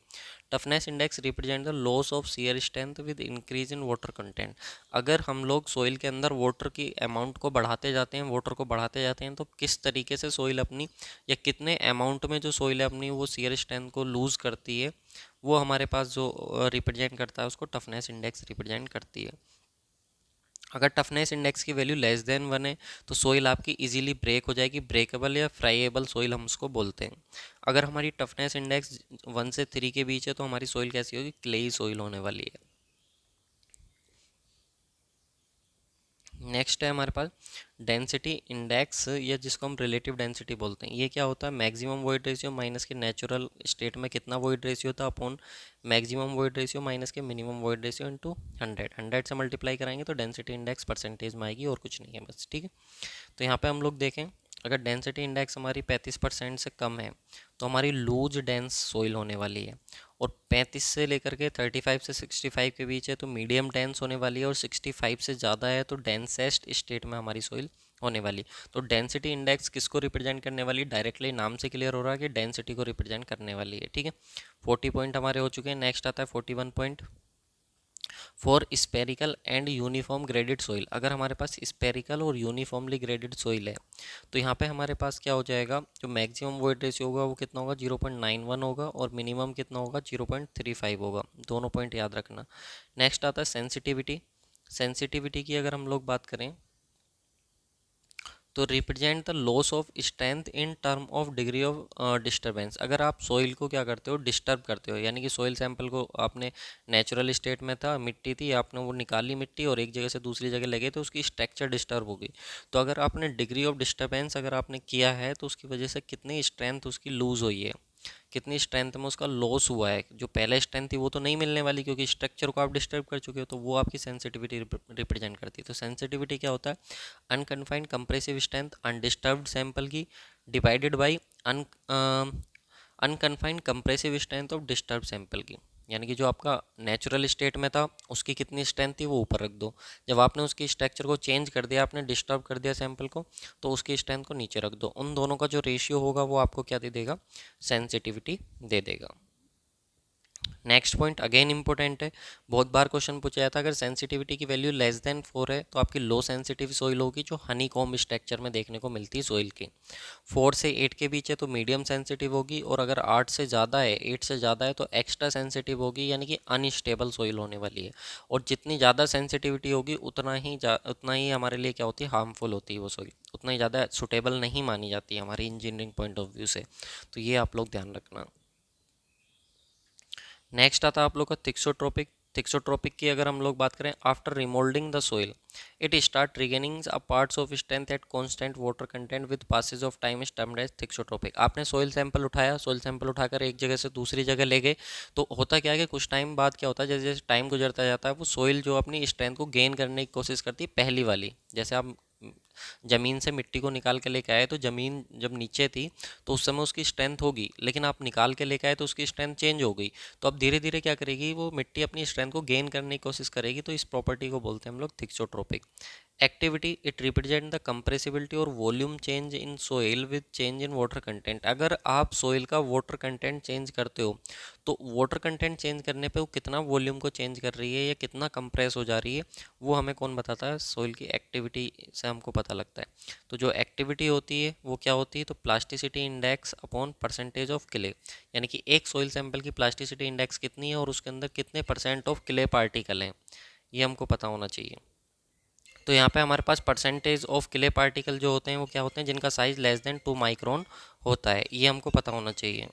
Speaker 1: Toughness index represent the loss of shear strength with increase in water content. अगर हम लोग सोइल के अंदर वाटर की अमाउंट को बढ़ाते जाते हैं, वाटर को बढ़ाते जाते हैं, तो किस तरीके से सोइल अपनी, या कितने अमाउंट में जो सोइल है अपनी वो शियर स्ट्रेंथ को लूज़ करती है, वो हमारे पास जो रिप्रेजेंट करता है उसको टफनेस इंडेक्स रिप्रेजेंट करती है। अगर टफनेस इंडेक्स की वैल्यू लेस देन 1 है तो सोइल आपकी इजीली ब्रेक हो जाएगी, ब्रेकेबल या फ्राइएबल सोइल हम उसको बोलते हैं। अगर हमारी टफनेस इंडेक्स 1 से 3 के बीच है तो हमारी सोइल कैसी होगी, क्लेई सोइल होने वाली है। नेक्स्ट है हमारे पास डेंसिटी इंडेक्स, या जिसको हम रिलेटिव डेंसिटी बोलते हैं। ये क्या होता है, मैक्सिमम वॉइड रेशियो माइनस के नेचुरल स्टेट में कितना वॉइड रेशियो था upon maximum void ratio minus के मिनिमम वॉइड रेशियो इनटू 100 से मल्टीप्लाई कराएंगे तो डेंसिटी इंडेक्स परसेंटेज में आएगी और कुछ नहीं है बस, ठीक है। तो यहाँ पे हम लोग देखें, अगर डेंसिटी इंडेक्स हमारी 35% से कम है तो हमारी लूज डेंस सोइल होने वाली है, और 35 से लेकर के 35 से 65 के बीच है तो मीडियम डेंस होने वाली है, और 65 से ज़्यादा है तो डेंसेस्ट स्टेट में हमारी सोइल होने वाली। तो डेंसिटी इंडेक्स किसको रिप्रेजेंट करने वाली, डायरेक्टली नाम से क्लियर हो रहा है कि डेंसिटी को रिप्रेजेंट करने वाली है, ठीक है। 40 पॉइंट हमारे हो चुके हैं। नेक्स्ट आता है 41 point for spherical and uniform graded soil. अगर हमारे पास स्पेरिकल और यूनिफॉर्मली ग्रेडेड सोइल है तो यहाँ पे हमारे पास क्या हो जाएगा, जो मैक्सिमम वेट रेशियो होगा वो कितना होगा, 0.91 होगा, और मिनिमम कितना होगा, 0.35 होगा। दोनों पॉइंट याद रखना। नेक्स्ट आता है सेंसिटिविटी। सेंसिटिविटी की अगर हम लोग बात करें तो represent the loss of strength in term of degree of disturbance. अगर आप सोइल को क्या करते हो, डिस्टर्ब करते हो, यानी कि सोइल सैंपल को आपने नेचुरल स्टेट में था, मिट्टी थी, आपने वो निकाली मिट्टी और एक जगह से दूसरी जगह लगे तो उसकी स्ट्रक्चर डिस्टर्ब होगी। तो अगर आपने डिग्री ऑफ डिस्टर्बेंस अगर आपने किया है तो उसकी वजह से कितनी स्ट्रेंथ उसकी लूज हुई है, कितनी स्ट्रेंथ में उसका लॉस हुआ है। जो पहले स्ट्रेंथ थी वो तो नहीं मिलने वाली क्योंकि स्ट्रक्चर को आप डिस्टर्ब कर चुके हो, तो वो आपकी सेंसिटिविटी रिप्रेजेंट करती है। तो सेंसिटिविटी क्या होता है, unconfined compressive strength undisturbed sample की divided by un unconfined compressive strength of disturb sample की। यानी कि जो आपका नेचुरल स्टेट में था उसकी कितनी स्ट्रेंथ थी वो ऊपर रख दो, जब आपने उसकी स्ट्रक्चर को चेंज कर दिया, आपने डिस्टर्ब कर दिया सैंपल को, तो उसकी स्ट्रेंथ को नीचे रख दो। उन दोनों का जो रेशियो होगा वो आपको क्या दे देगा, सेंसिटिविटी दे देगा। नेक्स्ट पॉइंट अगेन इंपॉर्टेंट है, बहुत बार क्वेश्चन पूछा जाता है, अगर सेंसिटिविटी की वैल्यू लेस देन 4 है तो आपकी लो सेंसिटिव सोइल होगी, जो हनी कॉम्ब स्ट्रक्चर में देखने को मिलती है सोइल की। 4 से 8 के बीच है तो मीडियम सेंसिटिव होगी, और अगर 8 से ज़्यादा है, 8 से ज़्यादा है तो एक्स्ट्रा सेंसिटिव होगी, यानी कि अनस्टेबल सोइल होने वाली है। और जितनी ज़्यादा सेंसिटिविटी होगी उतना ही हमारे लिए क्या होती है, हार्मफुल होती है वो सोइल, उतना ही ज़्यादा सुटेबल नहीं मानी जाती है हमारी इंजीनियरिंग पॉइंट ऑफ व्यू से। तो ये आप लोग ध्यान रखना। नेक्स्ट आता है आप लोग का थिक्सोट्रोपिक। थिक्सोट्रोपिक की अगर हम लोग बात करें, after remoulding the soil it start regaining a parts of strength at constant water content with passage of time is termed as thixotropic. आपने सोइल सैंपल उठाया, सोइल सैंपल उठाकर एक जगह से दूसरी जगह ले गए, तो होता क्या है कि कुछ टाइम बाद क्या होता है, जैसे जैसे टाइम गुजरता जाता है वो सोइल जो अपनी स्ट्रेंथ को गेन करने की कोशिश करती है, पहली वाली। जैसे आप ज़मीन से मिट्टी को निकाल के लेके आए तो ज़मीन जब नीचे थी तो उस समय उसकी स्ट्रेंथ होगी, लेकिन आप निकाल के लेके आए तो उसकी स्ट्रेंथ चेंज हो गई। तो अब धीरे धीरे क्या करेगी, वो मिट्टी अपनी स्ट्रेंथ को गेन करने की कोशिश करेगी, तो इस प्रॉपर्टी को बोलते हैं हम लोग thixotropic. Activity it represent the compressibility और volume change in soil with change in water content. अगर आप सोइल का वाटर कंटेंट चेंज करते हो तो वाटर कंटेंट चेंज करने पे वो कितना वॉल्यूम को चेंज कर रही है या कितना कंप्रेस हो जा रही है, वो हमें कौन बताता है, सोइल की एक्टिविटी से हमको पता लगता है। तो जो एक्टिविटी होती है वो क्या होती है, तो plasticity index upon percentage of clay, यानी कि एक सोइल सैंपल की प्लास्टिसिटी इंडेक्स कितनी है और उसके अंदर कितने परसेंट ऑफ क्ले पार्टिकल हैं, ये हमको पता होना चाहिए। तो यहाँ पे हमारे पास परसेंटेज ऑफ क्ले पार्टिकल जो होते हैं वो क्या होते हैं, जिनका साइज लेस देन 2 माइक्रोन होता है, ये हमको पता होना चाहिए।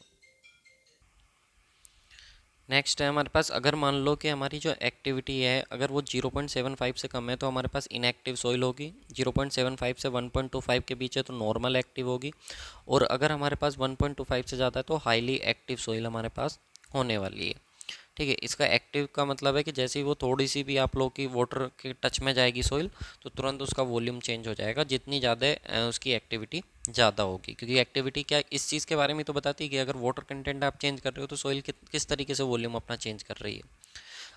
Speaker 1: नेक्स्ट है हमारे पास, अगर मान लो कि हमारी जो एक्टिविटी है अगर वो 0.75 से कम है तो हमारे पास इनएक्टिव सोइल होगी, 0.75 से 1.25 के बीच है तो नॉर्मल एक्टिव होगी, और अगर हमारे पास 1.25 से ज़्यादा है तो हाईली एक्टिव सोइल हमारे पास होने वाली है। ठीक है, इसका एक्टिव का मतलब है कि जैसे ही वो थोड़ी सी भी आप लोग की वाटर के टच में जाएगी सोइल तो तुरंत उसका वॉल्यूम चेंज हो जाएगा, जितनी ज़्यादा उसकी एक्टिविटी ज़्यादा होगी। क्योंकि एक्टिविटी क्या इस चीज़ के बारे में तो बताती है कि अगर वाटर कंटेंट आप चेंज कर रहे हो तो सोइल किस तरीके से वॉल्यूम अपना चेंज कर रही है।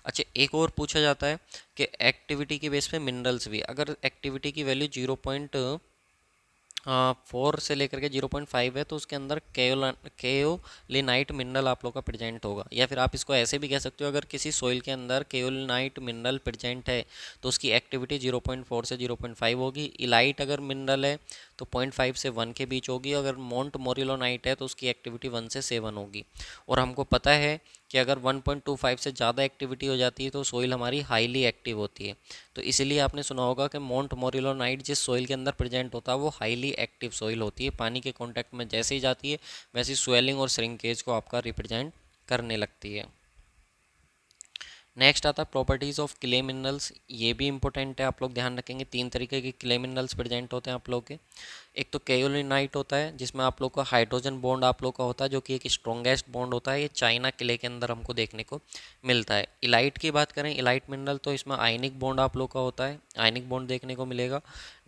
Speaker 1: अच्छा, एक और पूछा जाता है कि एक्टिविटी के बेस पे मिनरल्स भी, अगर एक्टिविटी की वैल्यू 0.4 से लेकर के 0.5 है तो उसके अंदर केओलिनाइट मिनरल आप लोग का प्रेजेंट होगा, या फिर आप इसको ऐसे भी कह सकते हो, अगर किसी सोइल के अंदर केओलिनाइट मिनरल प्रेजेंट है तो उसकी एक्टिविटी 0.4 से 0.5 होगी। इलाइट अगर मिनरल है तो 0.5 से 1 के बीच होगी। अगर माउंट मोरिलोनाइट है तो उसकी एक्टिविटी 1 से 7 होगी। और हमको पता है कि अगर 1.25 से ज़्यादा एक्टिविटी हो जाती है तो सोइल हमारी हाईली एक्टिव होती है। तो इसीलिए आपने सुना होगा कि माउंट मोरिलोनाइट जिस सोइल के अंदर प्रेजेंट होता है वो हाईली एक्टिव सोइल होती है। पानी के कॉन्टैक्ट में जैसे ही जाती है वैसी स्वेलिंग और श्रिंकेज को आपका रिप्रेजेंट करने लगती है। नेक्स्ट आता है प्रॉपर्टीज़ ऑफ क्ले मिनरल्स। ये भी इंपॉर्टेंट है, आप लोग ध्यान रखेंगे। 3 तरीके के क्ले मिनरल्स प्रेजेंट होते हैं आप लोग के। एक तो केओलिनाइट होता है जिसमें आप लोग का हाइड्रोजन बॉन्ड आप लोग का होता है जो कि एक स्ट्रॉन्गेस्ट बॉन्ड होता है। ये चाइना क्ले के अंदर हमको देखने को मिलता है। इलाइट की बात करें, इलाइट मिनरल, तो इसमें आयनिक बॉन्ड आप लोग का होता है, आयनिक बॉन्ड देखने को मिलेगा।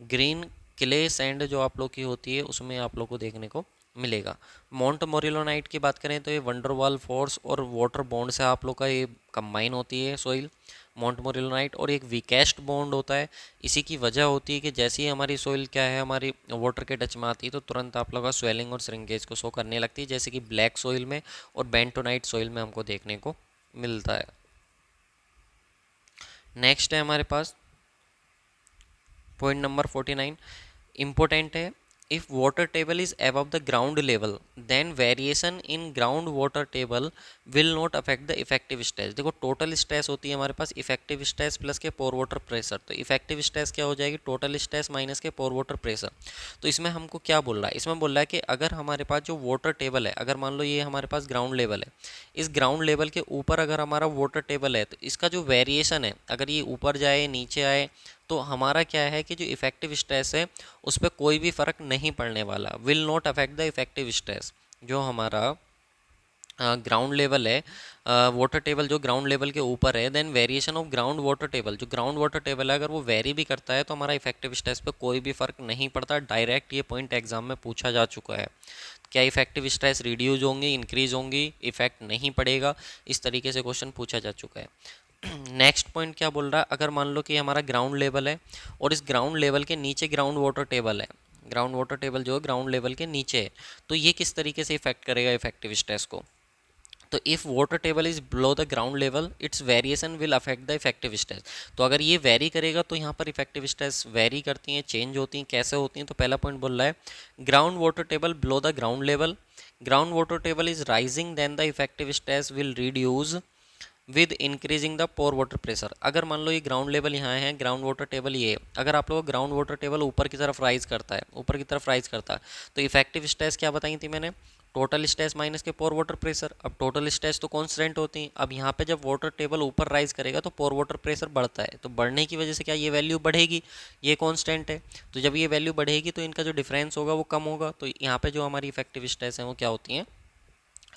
Speaker 1: ग्रीन क्ले सैंड जो आप लोग की होती है उसमें आप लोग को देखने को मिलेगा। माउंट मोरिलोनाइट की बात करें तो ये वंडरवाल फोर्स और वाटर बॉन्ड से आप लोग का ये कंबाइन होती है सोइल माउंट मोरिलोनाइट, और एक वीकेस्ट बॉन्ड होता है। इसी की वजह होती है कि जैसे ही हमारी सोइल क्या है हमारी वाटर के टच में आती है तो तुरंत आप लोग का स्वेलिंग और श्रिंकेज को शो करने लगती है, जैसे कि ब्लैक सोइल में और बेंटोनाइट सोइल में हमको देखने को मिलता है। नेक्स्ट है हमारे पास पॉइंट नंबर 49, इम्पोर्टेंट है। If water table is above the ground level then variation in ground water table will not affect the effective stress. देखो टोटल स्ट्रेस होती है हमारे पास इफेक्टिव स्ट्रेस प्लस के पोर वाटर प्रेशर। तो effective stress क्या हो जाएगी, टोटल स्ट्रेस माइनस के पोर वाटर प्रेशर। तो इसमें हमको क्या बोल रहा है, इसमें बोल रहा है कि अगर हमारे पास जो वाटर टेबल है, अगर मान लो ये हमारे पास ग्राउंड लेवल है, इस ग्राउंड लेवल के ऊपर अगर हमारा वाटर टेबल है तो इसका जो वेरिएशन है, अगर ये ऊपर जाए नीचे आए तो हमारा क्या है कि जो इफेक्टिव स्ट्रेस है उस पर कोई भी फ़र्क नहीं पड़ने वाला। Will not affect the effective stress. जो हमारा ग्राउंड लेवल है, वाटर टेबल जो ग्राउंड लेवल के ऊपर है, then variation of ground water table, जो ग्राउंड वाटर टेबल है अगर वो वेरी भी करता है तो हमारा इफेक्टिव स्ट्रेस पे कोई भी फ़र्क नहीं पड़ता। डायरेक्ट ये पॉइंट एग्जाम में पूछा जा चुका है। क्या इफेक्टिव स्ट्रेस रिड्यूज होंगी, इंक्रीज होंगी, इफेक्ट नहीं पड़ेगा, इस तरीके से क्वेश्चन पूछा जा चुका है। नेक्स्ट पॉइंट क्या बोल रहा है, अगर मान लो कि हमारा ग्राउंड लेवल है और इस ग्राउंड लेवल के नीचे ग्राउंड वाटर टेबल है, ग्राउंड वाटर टेबल जो है ग्राउंड लेवल के नीचे है, तो ये किस तरीके से इफेक्ट करेगा इफेक्टिव स्ट्रेस को। तो if water table is below the ground level it's variation will affect the effective stress. तो अगर ये वेरी करेगा तो यहाँ पर इफेक्टिव स्ट्रेस वेरी करती हैं, चेंज होती हैं। कैसे होती हैं, तो पहला पॉइंट बोल रहा है ground water table below the ground level, ground water table is rising then the effective stress will reduce with increasing the pore water pressure. अगर मान लो ये ग्राउंड लेवल यहाँ है, ग्राउंड वाटर टेबल ये है, अगर आप लोग ग्राउंड वाटर टेबल ऊपर की तरफ राइज करता है, ऊपर की तरफ राइज करता है, तो इफेक्टिव स्ट्रेस क्या बताई थी मैंने, टोटल स्ट्रेस माइनस के पोर वाटर प्रेशर। अब टोटल स्ट्रेस तो कांस्टेंट होती है, अब यहाँ पे जब वाटर टेबल ऊपर राइज करेगा तो पोर वाटर प्रेशर बढ़ता है, तो बढ़ने की वजह से क्या ये वैल्यू बढ़ेगी, ये कांस्टेंट है। तो जब ये वैल्यू बढ़ेगी तो इनका जो डिफरेंस होगा वो कम होगा, तो यहाँ पे जो हमारी इफेक्टिव स्ट्रेस है वो क्या होती हैं,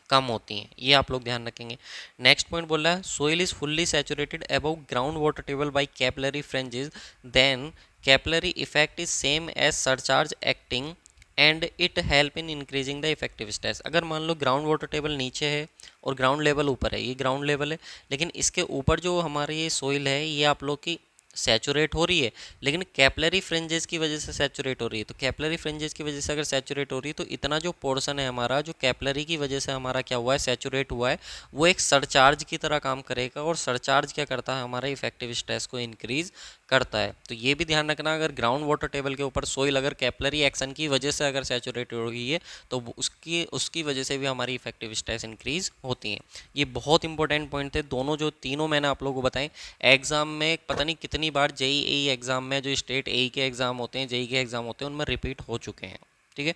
Speaker 1: कम होती हैं। ये आप लोग ध्यान रखेंगे। नेक्स्ट पॉइंट बोल रहा है soil is fully saturated above ground water table by capillary fringes then capillary effect is same as surcharge acting and it help in increasing the effective stress. अगर मान लो ग्राउंड वाटर टेबल नीचे है और ground level ऊपर है, ये ground level है, लेकिन इसके ऊपर जो हमारी ये सोइल है ये आप लोग की सैचुरेट हो रही है, लेकिन कैपिलरी फ्रिंजेस की वजह से सैचुरेट हो रही है। तो कैपिलरी फ्रिंजेस की वजह से अगर सैचुरेट हो रही है तो इतना जो पोर्शन है हमारा जो कैपिलरी की वजह से हमारा क्या हुआ है, सैचुरेट हुआ है, वो एक सरचार्ज की तरह काम करेगा। और सरचार्ज क्या करता है, हमारा इफेक्टिव स्ट्रेस को इंक्रीज करता है। तो ये भी ध्यान रखना, अगर ग्राउंड वाटर टेबल के ऊपर सोइल अगर कैपिलरी एक्शन की वजह से अगर सैचुरेट हो रही है तो उसकी वजह से भी हमारी इफेक्टिव स्ट्रेस इंक्रीज होती है। ये बहुत इंपॉर्टेंट पॉइंट थे दोनों, जो तीनों मैंने आप लोगों को बताएं। एग्जाम में पता नहीं कितनी बार जेईई एग्जाम में जो स्टेट एई के एग्जाम होते हैं, जेई के एग्जाम होते हैं, उनमें रिपीट हो चुके हैं। ठीक है,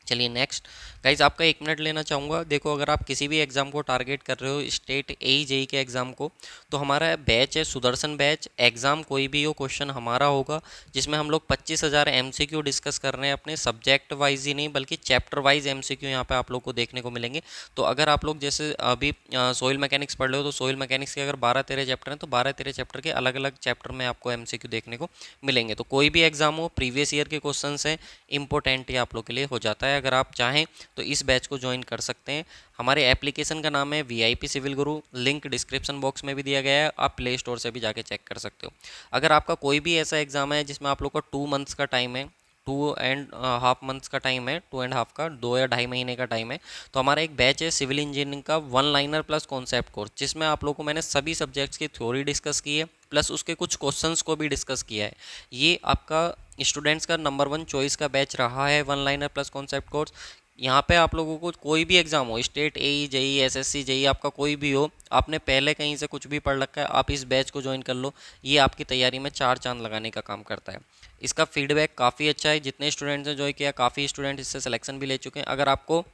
Speaker 1: चलिए नेक्स्ट गाइज, आपका 1 मिनट लेना चाहूँगा। देखो अगर आप किसी भी एग्ज़ाम को टारगेट कर रहे हो, स्टेट एई जेई के एग्ज़ाम को, तो हमारा बैच है सुदर्शन बैच। एग्ज़ाम कोई भी हो, क्वेश्चन हमारा होगा जिसमें हम लोग 25,000 एमसीक्यू डिस्कस कर रहे हैं, अपने सब्जेक्ट वाइज ही नहीं बल्कि चैप्टर वाइज एमसीक्यू यहाँ पे आप लोग को देखने को मिलेंगे। तो अगर आप लोग जैसे अभी सोइल मैकेनिक्स पढ़ रहे हो तो सोइल मैकेनिक्स के अगर 12-13 चैप्टर हैं तो 12-13 चैप्टर के अलग अलग चैप्टर में आपको एमसीक्यू देखने को मिलेंगे। तो कोई भी एग्ज़ाम हो, प्रीवियस ईयर के क्वेश्चन हैं, इंपॉर्टेंट ये आप लोग के लिए हो जाता है। अगर आप चाहें तो इस बैच को ज्वाइन कर सकते हैं। हमारे एप्लीकेशन का नाम है वीआईपी सिविल गुरु, लिंक डिस्क्रिप्शन बॉक्स में भी दिया गया है, आप प्ले स्टोर से भी जाके चेक कर सकते हो। अगर आपका कोई भी ऐसा एग्जाम है जिसमें आप लोग का 2 मंथ्स का टाइम है, 2.5 मंथ्स का टाइम है, 2.5 का 2 या ढाई महीने का टाइम है। तो हमारा एक बैच है सिविल इंजीनियरिंग का 1 लाइनर प्लस कॉन्सेप्ट कोर्स, जिसमें आप लोगों को मैंने सभी सब्जेक्ट्स की थ्योरी डिस्कस की है, प्लस उसके कुछ क्वेश्चंस को भी डिस्कस किया है। ये आपका स्टूडेंट्स का नंबर 1 चॉइस का बैच रहा है 1 लाइनर प्लस कॉन्सेप्ट कोर्स। यहाँ पे आप लोगों को कोई भी एग्जाम हो, स्टेट एई जेई एसएससी जेई आपका कोई भी हो, आपने पहले कहीं से कुछ भी पढ़ रखा है, आप इस बैच को ज्वाइन कर लो। ये आपकी तैयारी में 4 चांद लगाने का काम करता है। इसका फीडबैक काफ़ी अच्छा है, जितने स्टूडेंट्स ने ज्वाइन किया काफ़ी स्टूडेंट इससे सिलेक्शन भी ले चुके हैं। अगर आपको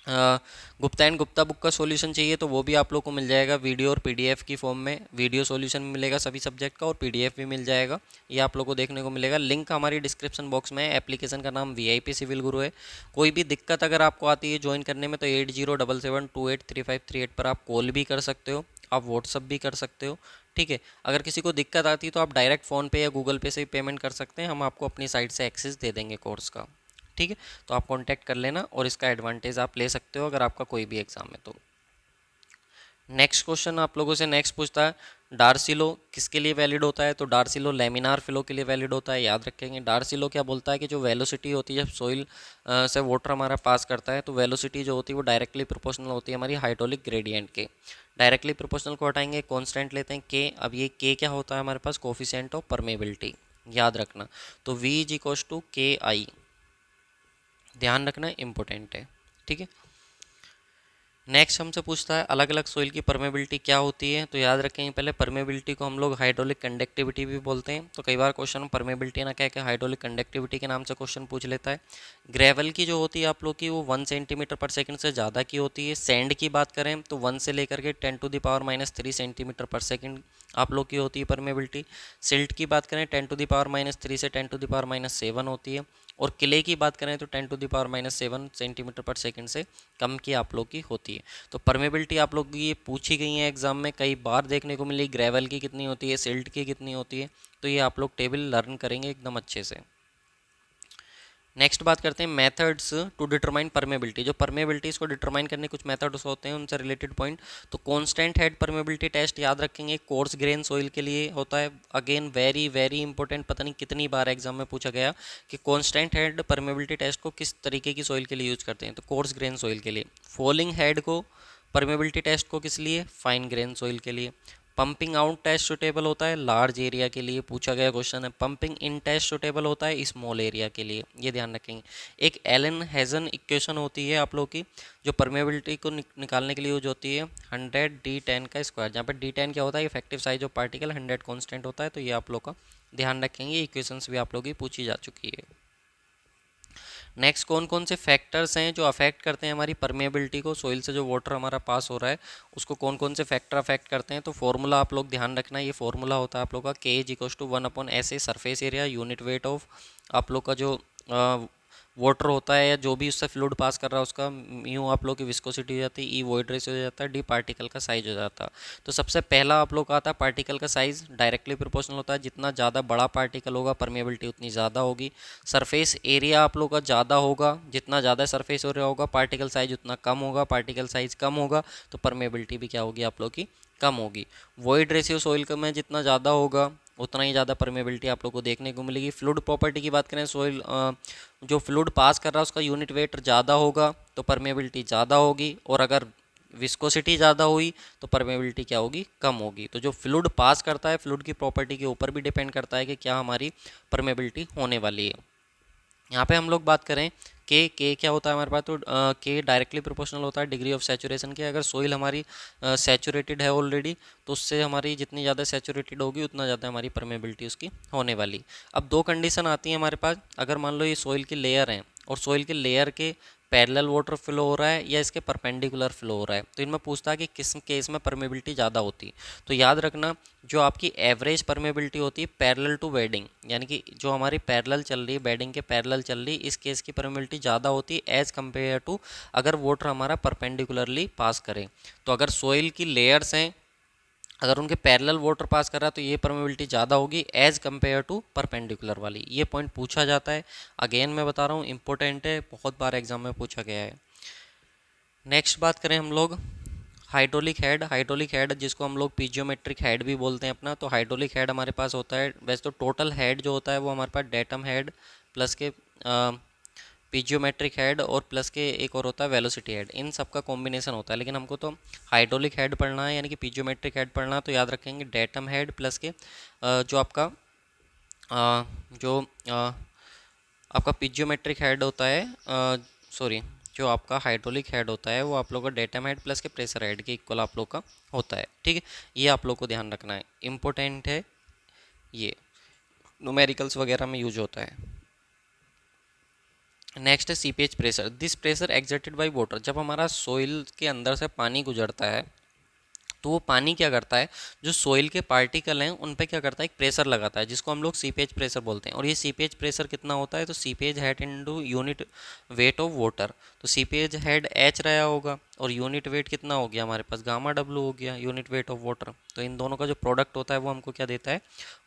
Speaker 1: गुप्ता एंड गुप्ता बुक का सॉल्यूशन चाहिए तो वो भी आप लोग को मिल जाएगा वीडियो और पीडीएफ की फॉर्म में। वीडियो सॉल्यूशन मिलेगा सभी सब्जेक्ट का और पीडीएफ भी मिल जाएगा, ये आप लोग को देखने को मिलेगा। लिंक हमारी डिस्क्रिप्शन बॉक्स में है। एप्लीकेशन का नाम वीआईपी सिविल गुरु है। कोई भी दिक्कत अगर आपको आती है ज्वाइन करने में तो 8077283538 पर आप कॉल भी कर सकते हो, आप व्हाट्सअप भी कर सकते हो। ठीक है, अगर किसी को दिक्कत आती है तो आप डायरेक्ट फ़ोन पे या गूगल पे से भी पेमेंट कर सकते हैं, हम आपको अपनी साइट से एक्सेस दे देंगे कोर्स का। ठीक है, तो आप कांटेक्ट कर लेना और इसका एडवांटेज आप ले सकते हो अगर आपका कोई भी एग्जाम है तो। नेक्स्ट क्वेश्चन आप लोगों से नेक्स्ट पूछता है, डार्सी लॉ किसके लिए वैलिड होता है? तो डार्सी लॉ लैमिनार फ्लो के लिए वैलिड होता है, याद रखेंगे। डार्सी लॉ क्या बोलता है कि जो वेलोसिटी होती है जब सोइल से वाटर हमारा पास करता है, तो वेलोसिटी जो होती है वो डायरेक्टली प्रोपोर्शनल होती है हमारी हाइड्रोलिक ग्रेडियंट के। डायरेक्टली प्रोपोर्शनल को हटाएंगे, कॉन्स्टेंट लेते हैं के। अब ये के क्या होता है हमारे पास? कोफिशिएंट ऑफ परमेबिलिटी, याद रखना। तो V इज इक्वल्स टू के आई, ध्यान रखना, इंपॉर्टेंट है। ठीक है, नेक्स्ट हमसे पूछता है अलग अलग सोइल की परमेबिलिटी क्या होती है? तो याद रखेंगे पहले परमेबिलिटी को हम लोग हाइड्रोलिक कंडक्टिविटी भी बोलते हैं। तो कई बार क्वेश्चन परमेबिलिटी ना कह के हाइड्रोलिक कंडक्टिविटी के नाम से क्वेश्चन पूछ लेता है। ग्रेवल की जो होती है आप लोग की वो 1 सेंटीमीटर पर सेकंड से ज़्यादा की होती है। सैंड की बात करें तो 1 से लेकर के 10⁻³ सेंटीमीटर पर सेकंड आप लोग की होती है परमेबिलिटी। सिल्ट की बात करें 10⁻³ से 10⁻7 होती है। और क्ले की बात करें तो 10⁻7 सेंटीमीटर पर सेकंड से कम की आप लोग की होती है। तो परमेबिलिटी आप लोग की ये पूछी गई है एग्जाम में कई बार देखने को मिली, ग्रेवल की कितनी होती है, सिल्ट की कितनी होती है, तो ये आप लोग टेबल लर्न करेंगे एकदम अच्छे से। नेक्स्ट बात करते हैं मेथड्स टू डिटरमाइन परमेबिलिटी। जो परमेबिलिटीज़ को डिटरमाइन करने कुछ मेथड्स होते हैं, उनसे रिलेटेड पॉइंट। तो कांस्टेंट हेड परमेबिलिटी टेस्ट याद रखेंगे, कोर्स ग्रेन सोइल के लिए होता है। अगेन वेरी वेरी इंपॉर्टेंट, पता नहीं कितनी बार एग्जाम में पूछा गया कि कांस्टेंट हेड परमेबिलिटी टेस्ट को किस तरीके की सोइल के लिए यूज करते हैं? तो कोर्स ग्रेन सोइल के लिए। फॉलिंग हेड को परमेबिलिटी टेस्ट को किस लिए? फाइन ग्रेन सोइल के लिए। पंपिंग आउट टेस्ट सुटेबल होता है लार्ज एरिया के लिए, पूछा गया क्वेश्चन है। पंपिंग इन टेस्ट सुटेबल होता है स्मॉल एरिया के लिए, ये ध्यान रखेंगे। एक एलन हेजन इक्वेशन होती है आप लोग की जो परमेबिलिटी को निकालने के लिए यूज होती है, 100d10 का स्क्वायर, जहाँ पर d10 क्या होता है? Effective size of particle, 100 constant होता है। तो ये आप लोग का ध्यान रखेंगे, इक्वेशंस भी आप लोग की पूछी जा चुकी है। नेक्स्ट, कौन कौन से फैक्टर्स हैं जो अफेक्ट करते हैं हमारी परमेबिलिटी को? सोइल से जो वाटर हमारा पास हो रहा है उसको कौन कौन से फैक्टर अफेक्ट करते हैं? तो फॉर्मूला आप लोग ध्यान रखना, ये फॉर्मूला होता है आप लोग का K is equals to 1/SA surface area unit weight of आप लोग का जो वाटर होता है या जो भी उससे फ्लूइड पास कर रहा है उसका म्यू आप लोग की विस्कोसिटी हो जाती है, ई वॉइड रेशियो हो जाता है, डी पार्टिकल का साइज हो जाता है। तो सबसे पहला आप लोग का आता है पार्टिकल का साइज, डायरेक्टली प्रोपोर्शनल होता है, जितना ज़्यादा बड़ा पार्टिकल होगा परमेबिलिटी उतनी ज़्यादा होगी। सरफेस एरिया आप लोग का ज़्यादा होगा, जितना ज़्यादा सरफेस एरिया होगा पार्टिकल साइज उतना कम होगा, पार्टिकल साइज कम होगा तो परमेबिलिटी भी क्या होगी आप लोग की? कम होगी। वॉइड रेशियो सोइल का में जितना ज़्यादा होगा उतना ही ज़्यादा परमेबिलिटी आप लोग को देखने को मिलेगी। फ्लूइड प्रॉपर्टी की बात करें, सोइल जो फ्लूइड पास कर रहा है उसका यूनिट वेट ज़्यादा होगा तो परमेबिलिटी ज़्यादा होगी, और अगर विस्कोसिटी ज़्यादा हुई तो परमेबिलिटी क्या होगी? कम होगी। तो जो फ्लूइड पास करता है फ्लूइड की प्रॉपर्टी के ऊपर भी डिपेंड करता है कि क्या हमारी परमेबिलिटी होने वाली है। यहाँ पे हम लोग बात करें के क्या होता है हमारे पास? तो के डायरेक्टली प्रोपोर्शनल होता है डिग्री ऑफ सैचुरेशन के। अगर सोइल हमारी सैचुरेटेड है ऑलरेडी तो उससे हमारी जितनी ज़्यादा सैचुरेटेड होगी उतना ज़्यादा हमारी परमेबिलिटी उसकी होने वाली। अब दो कंडीशन आती हैं हमारे पास, अगर मान लो ये सोइल की लेयर है और सोइल के लेयर के पैरेलल वाटर फ्लो हो रहा है या इसके परपेंडिकुलर फ्लो हो रहा है, तो इनमें पूछता है कि किस केस में परमेबिलिटी ज़्यादा होती है। तो याद रखना, जो आपकी एवरेज परमेबिलिटी होती है पैरेलल टू बेडिंग, यानी कि जो हमारी पैरेलल चल रही है, बेडिंग के पैरेलल चल रही है, इस केस की परमेबिलिटी ज़्यादा होती है एज़ कम्पेयर टू अगर वाटर हमारा परपेंडिकुलरली पास करे। तो अगर सोइल की लेयर्स हैं, अगर उनके पैरेलल वाटर पास कर रहा है तो ये परमेबिलिटी ज़्यादा होगी एज़ कम्पेयर टू परपेंडिकुलर वाली। ये पॉइंट पूछा जाता है, अगेन मैं बता रहा हूँ इंपॉर्टेंट है, बहुत बार एग्जाम में पूछा गया है। नेक्स्ट बात करें हम लोग हाइड्रोलिक हेड। हाइड्रोलिक हेड जिसको हम लोग पीजियोमेट्रिक हेड भी बोलते हैं अपना, तो हाइड्रोलिक हेड हमारे पास होता है, वैसे तो टोटल हेड जो होता है वो हमारे पास डेटम हेड, प्लस के पिजियोमेट्रिक हेड और प्लस के एक और होता है वेलोसिटी हेड, इन सब का कॉम्बिनेशन होता है। लेकिन हमको तो हाइड्रोलिक हेड पढ़ना है यानी कि पिजियोमेट्रिक हेड पढ़ना है, तो याद रखेंगे डेटम हेड प्लस के जो आपका जो आपका पिजियोमेट्रिक हेड होता है, सॉरी, जो आपका हाइड्रोलिक हेड होता है वो आप लोग का डेटम हेड प्लस के प्रेशर हेड के इक्वल आप लोग का होता है। ठीक है, ये आप लोग को ध्यान रखना है, इम्पोर्टेंट है, ये न्यूमेरिकल्स वगैरह में यूज होता है। नेक्स्ट है seepage pressure. This pressure exerted by water. जब हमारा सोइल के अंदर से पानी गुजरता है तो वो पानी क्या करता है, जो सोइल के पार्टिकल हैं उन पे क्या करता है, एक प्रेशर लगाता है जिसको हम लोग सीपेज प्रेशर बोलते हैं। और ये सीपेज प्रेशर कितना होता है, तो seepage head into unit weight of water. तो सीपेज हेड एच रहा होगा और यूनिट वेट कितना हो गया हमारे पास, गामा डब्ल्यू हो गया, यूनिट वेट ऑफ वाटर। तो इन दोनों का जो प्रोडक्ट होता है वो हमको क्या देता है,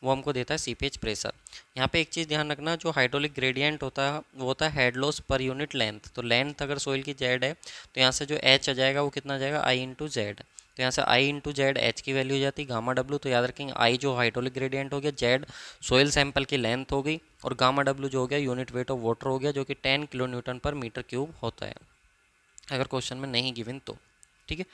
Speaker 1: वो हमको देता है सीपेज प्रेशर। यहाँ पे एक चीज़ ध्यान रखना, जो हाइड्रोलिक ग्रेडियंट होता है वो होता है head loss per unit length. तो लेंथ अगर सोइल की जेड है तो यहाँ से जो एच आ जाएगा वो कितना आ जाएगा, आई इंटू जेड। तो यहाँ से आई इंटू जेड एच की वैल्यू हो जाती है, गामा डब्ल्यू तो याद रखेंगे आई जो हाइड्रोलिक ग्रेडियंट हो गया, जेड सोइल सैंपल की लेंथ हो गई, और गामा डब्ल्यू जो हो गया यूनिट वेट ऑफ वाटर हो गया, जो कि 10 किलो न्यूटन पर मीटर क्यूब होता है, अगर क्वेश्चन में नहीं गिवन तो। ठीक है,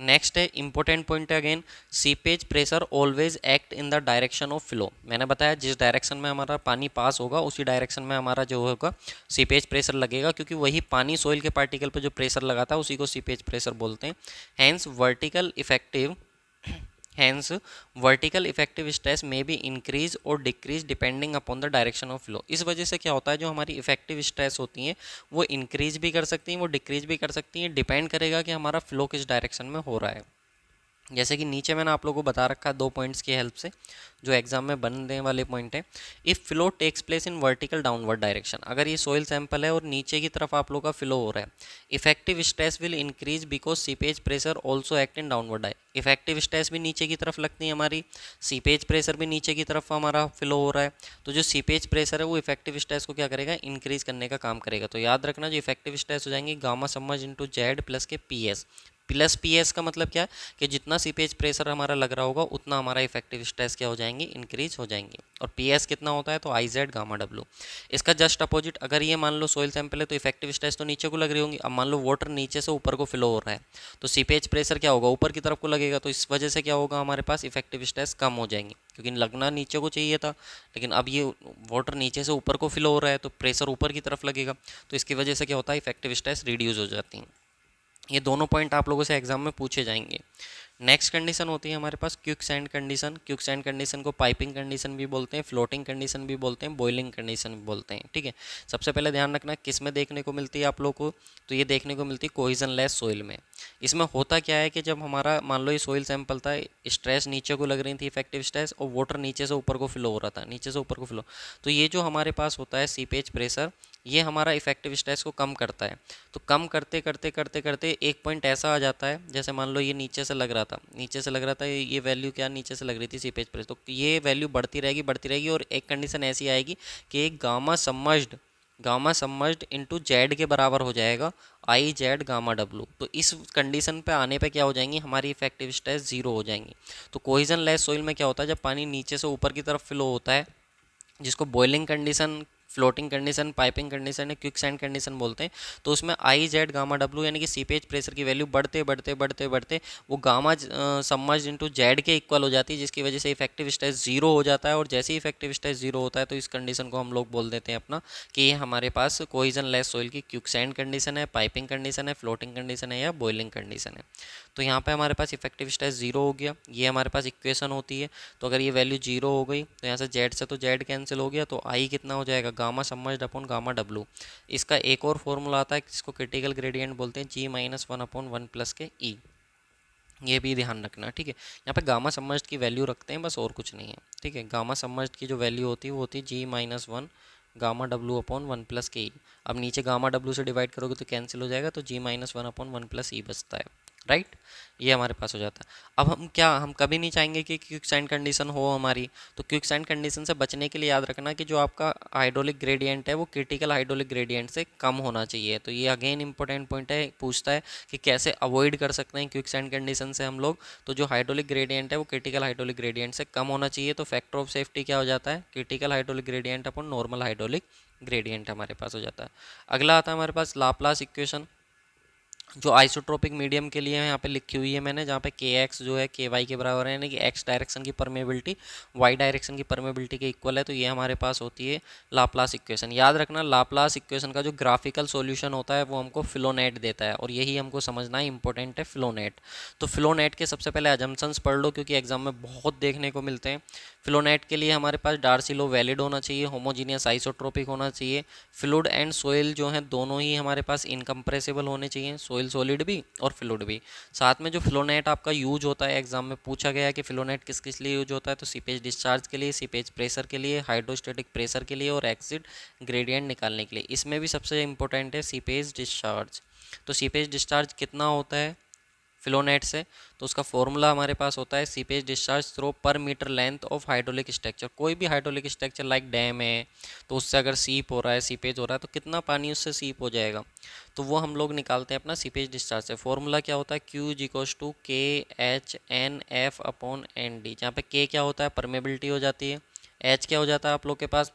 Speaker 1: नेक्स्ट है इंपॉर्टेंट पॉइंट है again, seepage pressure always act in the direction of flow. मैंने बताया जिस डायरेक्शन में हमारा पानी पास होगा उसी डायरेक्शन में हमारा जो होगा सीपेज प्रेशर लगेगा, क्योंकि वही पानी सोइल के पार्टिकल पर जो प्रेशर लगाता है उसी को सीपेज प्रेशर बोलते हैं। Hence vertical effective Hence, vertical effective stress may be increase और decrease depending upon the direction of flow। इस वजह से क्या होता है, जो हमारी इफेक्टिव स्ट्रेस होती हैं वो इंक्रीज भी कर सकती हैं, वो डिक्रीज भी कर सकती हैं, डिपेंड करेगा कि हमारा फ्लो किस डायरेक्शन में हो रहा है। जैसे कि नीचे मैंने आप लोगों को बता रखा है 2 पॉइंट्स की हेल्प से, जो एग्जाम में बनने वाले पॉइंट है। If flow takes place in vertical downward direction, अगर ये सोइल सैंपल है और नीचे की तरफ आप लोग का फ्लो हो रहा है, effective stress will increase because seepage pressure also act in downward direction. Effective stress भी नीचे की तरफ लगती है हमारी, सीपेज प्रेशर भी नीचे की तरफ हमारा फ्लो हो रहा है, तो जो सीपेज प्रेशर है वो इफेक्टिव स्ट्रेस को क्या करेगा, इंक्रीज करने का काम करेगा। तो याद रखना, जो इफेक्टिव स्ट्रेस हो जाएंगे गामा समझ इंटू जेड प्लस के P S. Plus P S का मतलब क्या है, कि जितना सीपेज प्रेशर हमारा लग रहा होगा उतना हमारा इफेक्टिव स्ट्रेस क्या हो जाएंगे, इंक्रीज हो जाएंगे। और पी एस कितना होता है, तो आई जेड गामा डब्ल्यू। इसका जस्ट अपोजिट, अगर ये मान लो सोइल सैंपल है तो इफेक्टिव स्ट्रेस तो नीचे को लग रही होंगी। अब मान लो वाटर नीचे से ऊपर को फ्लो हो रहा है तो सीपेज प्रेशर क्या होगा, ऊपर की तरफ को लगेगा, तो इस वजह से क्या होगा, हमारे पास इफेक्टिव स्ट्रेस कम हो जाएंगे, क्योंकि लगना नीचे को चाहिए था, लेकिन अब ये वाटर नीचे से ऊपर को फ्लो हो रहा है तो प्रेशर ऊपर की तरफ लगेगा, तो इसकी वजह से क्या होता है, इफेक्टिव स्ट्रेस रिड्यूस हो जाती है। ये दोनों पॉइंट आप लोगों से एग्जाम में पूछे जाएंगे। नेक्स्ट कंडीशन होती है हमारे पास quick sand condition. Quick sand condition को पाइपिंग कंडीशन भी बोलते हैं, फ्लोटिंग कंडीशन भी बोलते हैं, बॉइलिंग कंडीशन भी बोलते हैं। ठीक है, सबसे पहले ध्यान रखना किस में देखने को मिलती है आप लोग को, तो ये देखने को मिलती है कोहिजन लेस सोइल में। इसमें होता क्या है कि जब हमारा मान लो ये सोइल सैंपल था, स्ट्रेस नीचे को लग रही थी इफेक्टिव स्ट्रेस, और वाटर नीचे से ऊपर को फ्लो हो रहा था, नीचे से ऊपर को फ्लो, तो ये जो हमारे पास होता है सीपेज प्रेशर, ये हमारा इफेक्टिव स्ट्रेस को कम करता है। तो कम करते करते करते करते एक पॉइंट ऐसा आ जाता है, जैसे मान लो ये नीचे से लग रहा था, नीचे से लग रहा था, ये वैल्यू क्या नीचे से लग रही थी सीपेज प्रेशर, तो ये वैल्यू बढ़ती रहेगी बढ़ती रहेगी, और एक कंडीशन ऐसी आएगी कि एक गामा समर्ज्ड इनटू जेड के बराबर हो जाएगा, आई जेड गामा डब्लू। तो इस कंडीशन पे आने पे क्या हो जाएंगी, हमारी इफेक्टिव स्ट्रेस जीरो हो जाएंगी। तो कोहिजन लेस सोइल में क्या होता है, जब पानी नीचे से ऊपर की तरफ फ्लो होता है, जिसको boiling condition, floating condition, piping condition है, क्विक सैंड कंडीशन बोलते हैं, तो उसमें आई जेड गामा डब्ल्यू यानी कि सीपेज प्रेशर की वैल्यू बढ़ते बढ़ते बढ़ते बढ़ते वो गामा समर्ज्ड इनटू जेड के इक्वल हो जाती है, जिसकी वजह से इफेक्टिव स्ट्रेस जीरो हो जाता है। और जैसे ही इफेक्टिव स्ट्रेस जीरो होता है तो इस कंडीशन को हम लोग बोल देते हैं अपना कि ये हमारे पास कोहिजन लेस सोइल की क्विक सैंड कंडीशन है, पाइपिंग कंडीशन है, फ्लोटिंग कंडीशन है या बॉइलिंग कंडीशन है। तो यहाँ पे हमारे पास इफेक्टिव स्ट्रेस जीरो हो गया, ये हमारे पास इक्वेशन होती है। तो अगर ये वैल्यू जीरो हो गई तो यहाँ से जेड से तो जेड कैंसिल हो गया, तो आई कितना हो जाएगा, गामा समर्ज्ड अपॉन गामा डब्लू। इसका एक और फॉर्मूला आता है जिसको क्रिटिकल ग्रेडियंट बोलते हैं, G minus one upon one plus के ई। ये भी ध्यान रखना, ठीक है। यहाँ पे गामा समर्ज्ड की वैल्यू रखते हैं बस, और कुछ नहीं है, ठीक है। गामा समर्ज्ड की जो वैल्यू होती है वो होती है G minus one gamma W upon one plus के ई। अब नीचे गामा डब्लू से डिवाइड करोगे तो कैंसिल हो जाएगा, तो G minus one upon one plus E बचता है। राइट। ये हमारे पास हो जाता है। अब हम कभी नहीं चाहेंगे कि क्विक सैंड कंडीशन हो हमारी। तो क्विक सैंड कंडीशन से बचने के लिए याद रखना कि जो आपका हाइड्रोलिक ग्रेडियंट है वो क्रिटिकल हाइड्रोलिक ग्रेडियंट से कम होना चाहिए। तो ये अगेन इंपॉर्टेंट पॉइंट है, पूछता है कि कैसे अवॉइड कर सकते हैं क्विक सैंड कंडीशन से हम लोग। तो जो हाइड्रोलिक ग्रेडियंट है वो क्रिटिकल हाइड्रोलिक ग्रेडियंट से कम होना चाहिए। तो फैक्टर ऑफ सेफ्टी क्या हो जाता है, क्रिटिकल हाइड्रोलिक ग्रेडियंट अपन नॉर्मल हाइड्रोलिक ग्रेडियंट हमारे पास हो जाता है। अगला आता है हमारे पास लाप्लास इक्वेशन, जो आइसोट्रोपिक मीडियम के लिए यहाँ पे लिखी हुई है मैंने, जहाँ पे के एक्स जो है के वाई के बराबर है, यानी कि एक्स डायरेक्शन की परमेबिलिटी वाई डायरेक्शन की परमेबिलिटी के इक्वल है। तो ये हमारे पास होती है लाप्लास इक्वेशन। याद रखना लाप्लास इक्वेशन का जो ग्राफिकल सॉल्यूशन होता है वो हमको फ्लोनेट देता है, और यही हमको समझना इंपॉर्टेंट है, फ्लोनेट। तो फ्लोनेट के सबसे पहले अजम्पशंस पढ़ लो, क्योंकि एग्जाम में बहुत देखने को मिलते हैं। फ्लोनेट के लिए हमारे पास डार्सी लॉ वैलिड होना चाहिए, होमोजीनियस आइसोट्रोपिक होना चाहिए, फ्लूइड एंड सोइल जो हैं दोनों ही हमारे पास इनकम्प्रेसिबल होने चाहिए, सोइल सॉलिड भी और फ्लूइड भी। साथ में जो फ्लोनेट आपका यूज होता है, एग्जाम में पूछा गया है कि फ्लोनेट किस किस लिए यूज होता है, तो सीपेज डिस्चार्ज के लिए, सीपेज प्रेशर के लिए, हाइड्रोस्टेटिक प्रेशर के लिए और एक्सिड ग्रेडियंट निकालने के लिए। इसमें भी सबसे इंपॉर्टेंट है सीपेज डिस्चार्ज। तो सीपेज डिस्चार्ज कितना होता है फ्लोनेट से, तो उसका फॉर्मूला हमारे पास होता है seepage discharge through per metre length of hydraulic structure. कोई भी हाइड्रोलिक स्ट्रक्चर लाइक डैम है, तो उससे अगर सीप हो रहा है, सीपेज हो रहा है, तो कितना पानी उससे सीप हो जाएगा, तो वो हम लोग निकालते हैं अपना सीपेज डिस्चार्ज से। फॉर्मूला क्या होता है, Q is equals to K H N F upon N D, जहाँ पे के क्या होता है परमेबिलिटी हो जाती है, एच क्या हो जाता है आप लोग के पास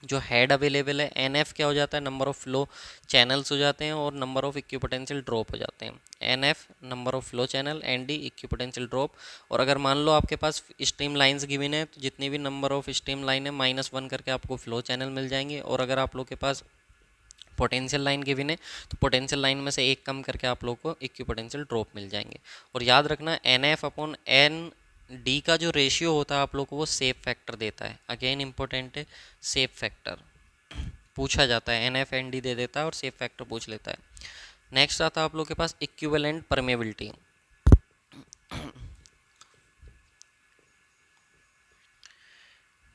Speaker 1: जो हेड अवेलेबल है, एन एफ क्या हो जाता है नंबर ऑफ फ्लो चैनल्स हो जाते हैं, और नंबर ऑफ इक्विपोटेंशियल ड्रॉप हो जाते हैं। N F number of flow channel, N D equipotential drop. और अगर मान लो आपके पास स्ट्रीम लाइन्स गिवन है, तो जितनी भी नंबर ऑफ स्ट्रीम लाइन है -1 करके आपको फ्लो चैनल मिल जाएंगे। और अगर आप लोग के पास पोटेंशियल लाइन गिवन है, तो पोटेंशियल लाइन में से एक कम करके आप लोग को इक्विपोटेंशियल ड्रॉप मिल जाएंगे। और याद रखना N F upon N D का जो रेशियो होता है आप लोग को वो सेफ फैक्टर देता है। अगेन इंपॉर्टेंट है, सेफ फैक्टर पूछा जाता है, एन एफ एन डी दे देता है और सेफ फैक्टर पूछ लेता है। नेक्स्ट आता है आप लोग के पास इक्विवेलेंट परमेबिलिटी।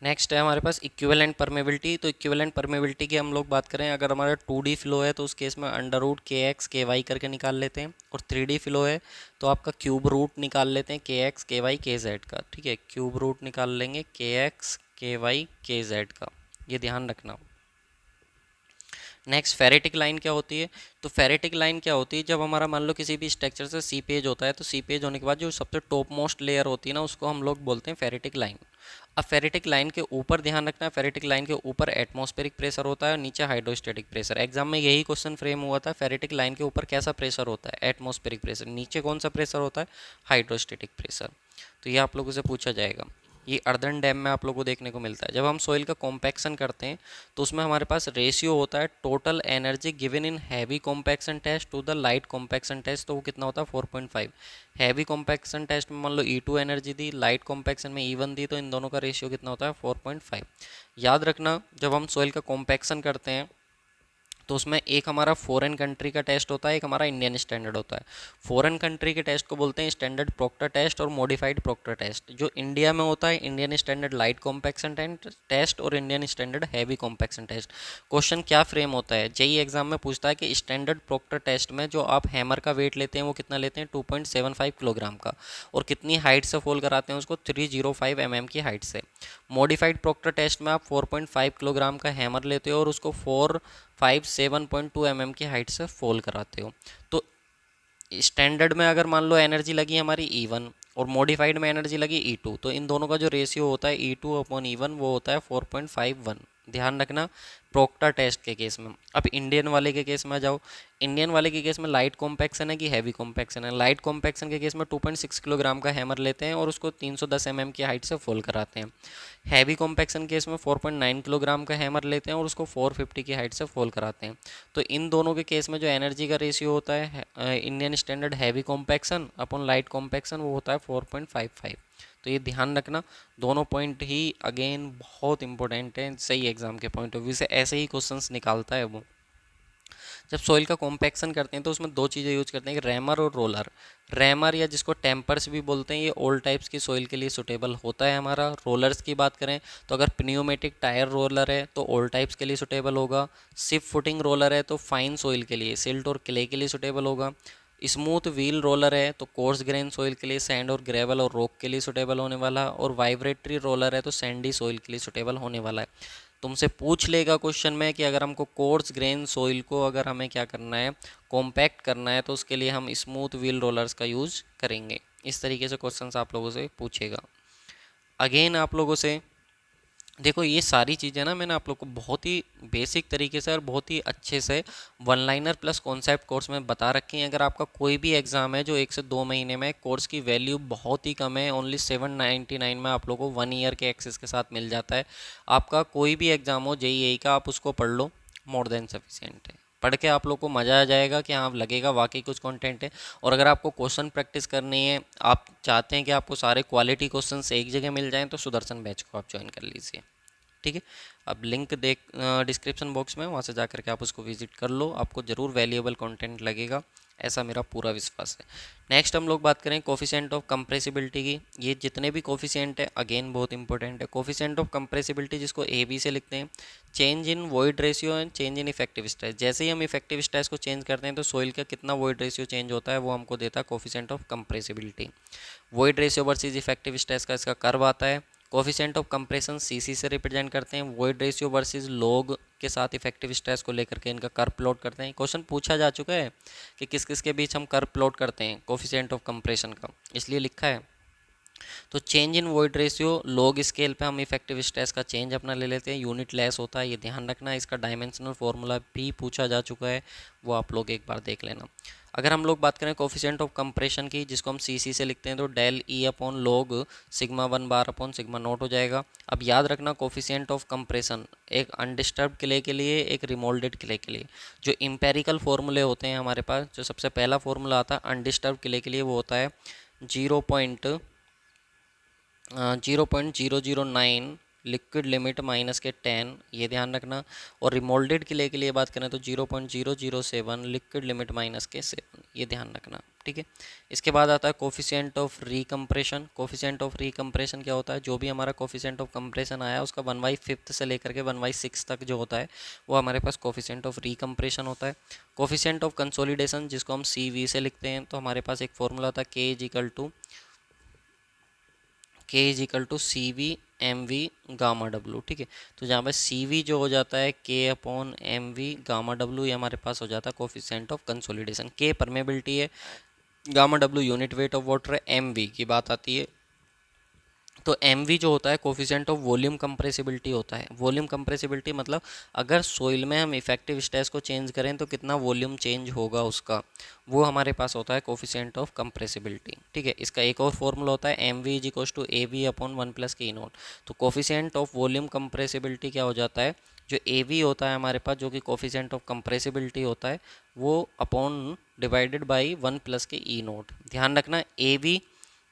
Speaker 1: नेक्स्ट है हमारे पास इक्विवेलेंट परमेबिलिटी। तो इक्विवेलेंट परमेबिलिटी की हम लोग बात करें, अगर हमारा 2D फ्लो है तो उस केस में अंडर रूट के एक्स के वाई करके निकाल लेते हैं, और 3D फ्लो है तो आपका क्यूब रूट निकाल लेते हैं के एक्स के वाई के जेड का। ठीक है, क्यूब रूट निकाल लेंगे के एक्स के वाई के जेड का, ये ध्यान रखना। नेक्स्ट फेरेटिक लाइन क्या होती है, तो फेरेटिक लाइन क्या होती है, जब हमारा मान लो किसी भी स्ट्रक्चर से सी पेज होता है, तो सी पेज होने के बाद जो सबसे टॉप मोस्ट लेयर होती है ना, उसको हम लोग बोलते हैं फेरेटिक लाइन। अब फेरेटिक लाइन के ऊपर ध्यान रखना है, फेरेटिक लाइन के ऊपर एटमॉस्फेरिक प्रेशर होता है और नीचे हाइड्रोस्टेटिक प्रेशर। एग्जाम में यही क्वेश्चन फ्रेम हुआ था, फेरेटिक लाइन के ऊपर कैसा प्रेशर होता है, एटमॉस्फेरिक प्रेशर, नीचे कौन सा प्रेशर होता है, हाइड्रोस्टेटिक प्रेशर। तो ये आप लोगों से पूछा जाएगा। ये अर्दन डैम में आप लोगों को देखने को मिलता है। जब हम सॉइल का कॉम्पैक्शन करते हैं तो उसमें हमारे पास रेशियो होता है total energy given in heavy compaction test to the light compaction test, तो वो कितना होता है 4.5। हैवी कॉम्पैक्शन टेस्ट में मान लो E2 एनर्जी दी, लाइट कॉम्पैक्शन में E1 दी, तो इन दोनों का रेशियो कितना होता है 4.5। याद रखना जब हम सॉइल का कॉम्पैक्शन करते हैं तो उसमें एक हमारा फॉरेन कंट्री का टेस्ट होता है, एक हमारा इंडियन स्टैंडर्ड होता है। फॉरेन कंट्री के टेस्ट को बोलते हैं स्टैंडर्ड प्रोक्टर टेस्ट और मॉडिफाइड प्रोक्टर टेस्ट। जो इंडिया में होता है Indian standard light compaction test और Indian standard heavy compaction test. Question क्या फ्रेम होता है, जेई एग्जाम में पूछता है कि स्टैंडर्ड प्रोक्टर टेस्ट में जो आप हैमर का वेट लेते हैं वो कितना लेते हैं 2.75 किलोग्राम का, और कितनी हाइट से फॉल कराते हैं उसको 305 mm की हाइट से। मॉडिफाइड प्रोक्टर टेस्ट में आप 4.5 किलोग्राम का हैमर लेते हो और उसको 457.2 mm की हाइट से फॉल कराते हो। तो स्टैंडर्ड में अगर मान लो एनर्जी लगी हमारी E1 और मॉडिफाइड में एनर्जी लगी E2, तो इन दोनों का जो रेशियो होता है E2 अपॉन E1 वो होता है 4.51। ध्यान रखना प्रोक्टर टेस्ट के केस में। अब इंडियन वाले के केस में आ जाओ, इंडियन वाले के केस में लाइट कॉम्पैक्शन है कि हैवी कॉम्पैक्शन है। लाइट कॉम्पैक्शन के केस में 2.6 किलोग्राम का हैमर लेते हैं और उसको 310 mm की हाइट से फॉल कराते हैं। हैवी कॉम्पैक्शन केस में 4.9 किलोग्राम का हैमर लेते हैं और उसको 450 की हाइट से फॉल कराते हैं। तो इन दोनों के केस में जो एनर्जी का रेशियो होता है इंडियन स्टैंडर्ड हैवी कॉम्पैक्शन अपन लाइट कॉम्पैक्शन वो होता है 4.55। तो ये ध्यान रखना, दोनों पॉइंट ही अगेन बहुत इंपॉर्टेंट है, सही एग्जाम के पॉइंट ऑफ व्यू से ऐसे ही क्वेश्चंस निकालता है वो। जब सॉइल का कॉम्पैक्शन करते हैं तो उसमें दो चीज़ें यूज करते हैं, रैमर और रोलर। रैमर या जिसको टेम्पर्स भी बोलते हैं, ये ओल्ड टाइप्स की सॉइल के लिए सुटेबल होता है हमारा। रोलर्स की बात करें तो अगर प्नियोमेटिक टायर रोलर है तो ओल्ड टाइप्स के लिए सुटेबल होगा। सिप फुटिंग रोलर है तो फाइन सॉइल के लिए, सिल्ट और क्ले के लिए सुटेबल होगा। स्मूथ व्हील रोलर है तो कोर्स ग्रेन सॉइल के लिए, सैंड और ग्रेवल और रॉक के लिए सुटेबल होने वाला, और वाइब्रेटरी रोलर है तो सैंडी सॉइल के लिए सुटेबल होने वाला है। तुमसे पूछ लेगा क्वेश्चन में कि अगर हमको कोर्स ग्रेन सॉइल को अगर हमें क्या करना है, कॉम्पैक्ट करना है, तो उसके लिए हम स्मूथ व्हील रोलर्स का यूज़ करेंगे। इस तरीके से क्वेश्चंस आप लोगों से पूछेगा। अगेन आप लोगों से देखो, ये सारी चीज़ें ना मैंने आप लोग को बहुत ही बेसिक तरीके से और बहुत ही अच्छे से one liner plus concept course में बता रखी हैं। अगर आपका कोई भी एग्ज़ाम है जो 1 से 2 महीने में, कोर्स की वैल्यू बहुत ही कम है, ओनली 799 में आप लोगों को 1 ईयर के एक्सेस के साथ मिल जाता है। आपका कोई भी एग्ज़ाम हो JEE का, आप उसको पढ़ लो, मोर देन सफिशियंट है। पढ़ के आप लोग को मज़ा आ जाएगा कि हाँ, लगेगा वाकई कुछ कंटेंट है। और अगर आपको क्वेश्चन प्रैक्टिस करनी है, आप चाहते हैं कि आपको सारे क्वालिटी क्वेश्चंस एक जगह मिल जाएं, तो सुदर्शन बैच को आप ज्वाइन कर लीजिए। ठीक है, अब लिंक देख डिस्क्रिप्शन बॉक्स में, वहाँ से जा करके आप उसको विजिट कर लो, आपको ज़रूर वैल्यूएबल कंटेंट लगेगा, ऐसा मेरा पूरा विश्वास है। नेक्स्ट हम लोग बात करें कोफिशिएंट ऑफ कंप्रेसिबिलिटी की। ये जितने भी कोफिशिएंट है अगेन बहुत इंपॉर्टेंट है। कोफिशिएंट ऑफ कंप्रेसिबिलिटी जिसको AB से लिखते हैं, change in void ratio and change in effective stress. जैसे ही हम इफेक्टिव स्ट्रेस को चेंज करते हैं तो सोइल का कितना वॉइड रेशियो चेंज होता है, वो हमको देता है coefficient of compressibility. Void ratio versus effective stress का इसका कर्व आता है। कोफिशिएंट ऑफ कंप्रेशन CC से रिप्रेजेंट करते हैं। वॉइड रेशियो वर्सेस लॉग के साथ इफेक्टिव स्ट्रेस को लेकर के इनका कर्व प्लॉट करते हैं। क्वेश्चन पूछा जा चुका है कि किस किस के बीच हम कर्व प्लॉट करते हैं कोफिशिएंट ऑफ कंप्रेशन का, इसलिए लिखा है। तो change in void ratio log scale पे हम इफेक्टिव स्ट्रेस का चेंज अपना ले लेते हैं, यूनिट लेस होता है, ये ध्यान रखना। इसका डायमेंशनल फार्मूला भी पूछा जा चुका है, वो आप लोग एक बार देख लेना। अगर हम लोग बात करें कोफिशिएंट ऑफ कंप्रेशन की, जिसको हम CC से लिखते हैं, तो del E upon log sigma 1 bar upon sigma not हो जाएगा। अब याद रखना, कोफिशिएंट ऑफ कंप्रेशन एक अनडिस्टर्ब क्ले के लिए, एक रिमोल्डेड क्ले के लिए, जो इम्पेरिकल फार्मूले होते हैं हमारे पास, जो सबसे पहला फार्मूला आता है अनडिस्टर्ब क्ले के लिए, वो होता है 0.009 लिक्विड लिमिट माइनस के 10, ये ध्यान रखना। और रिमोल्डेड क्ले के लिए बात करें तो 0.007 लिक्विड लिमिट माइनस के 7, ये ध्यान रखना। ठीक है, इसके बाद आता है कोफिशिएंट ऑफ रिकम्प्रेशन। कोफिशिएंट ऑफ रिकम्प्रेशन क्या होता है, जो भी हमारा कोफिशिएंट ऑफ कंप्रेशन आया उसका 1/5 से लेकर के 1/6 तक जो होता है, वो हमारे पास कोफिशिएंट ऑफ रिकम्प्रेशन होता है। कोफिशिएंट ऑफ कंसोलिडेशन जिसको हम CV से लिखते हैं, तो हमारे पास एक फॉर्मूला होता है K is equal to CV MV gamma W। ठीक है, तो जहाँ पे CV जो हो जाता है K/MV गामा W, ये हमारे पास हो जाता है coefficient of consolidation. K permeability है, gamma W unit weight of water है, MV की बात आती है तो MV जो होता है कोफिशिएंट ऑफ वॉल्यूम कंप्रेसिबिलिटी होता है। वॉल्यूम कंप्रेसिबिलिटी मतलब अगर सोइल में हम इफेक्टिव स्ट्रेस को चेंज करें तो कितना वॉल्यूम चेंज होगा उसका, वो हमारे पास होता है कोफिशिएंट ऑफ कंप्रेसिबिलिटी। ठीक है, इसका एक और फॉर्मूला होता है MV=AV अपॉन 1+K0। तो कोफिशिएंट ऑफ वॉल्यूम कंप्रेसिबिलिटी क्या हो जाता है, जो AV होता है हमारे पास, जो कि कोफिशिएंट ऑफ कंप्रेसिबिलिटी होता है, वो अपॉन डिवाइडेड बाई 1+K0। ध्यान रखना, AV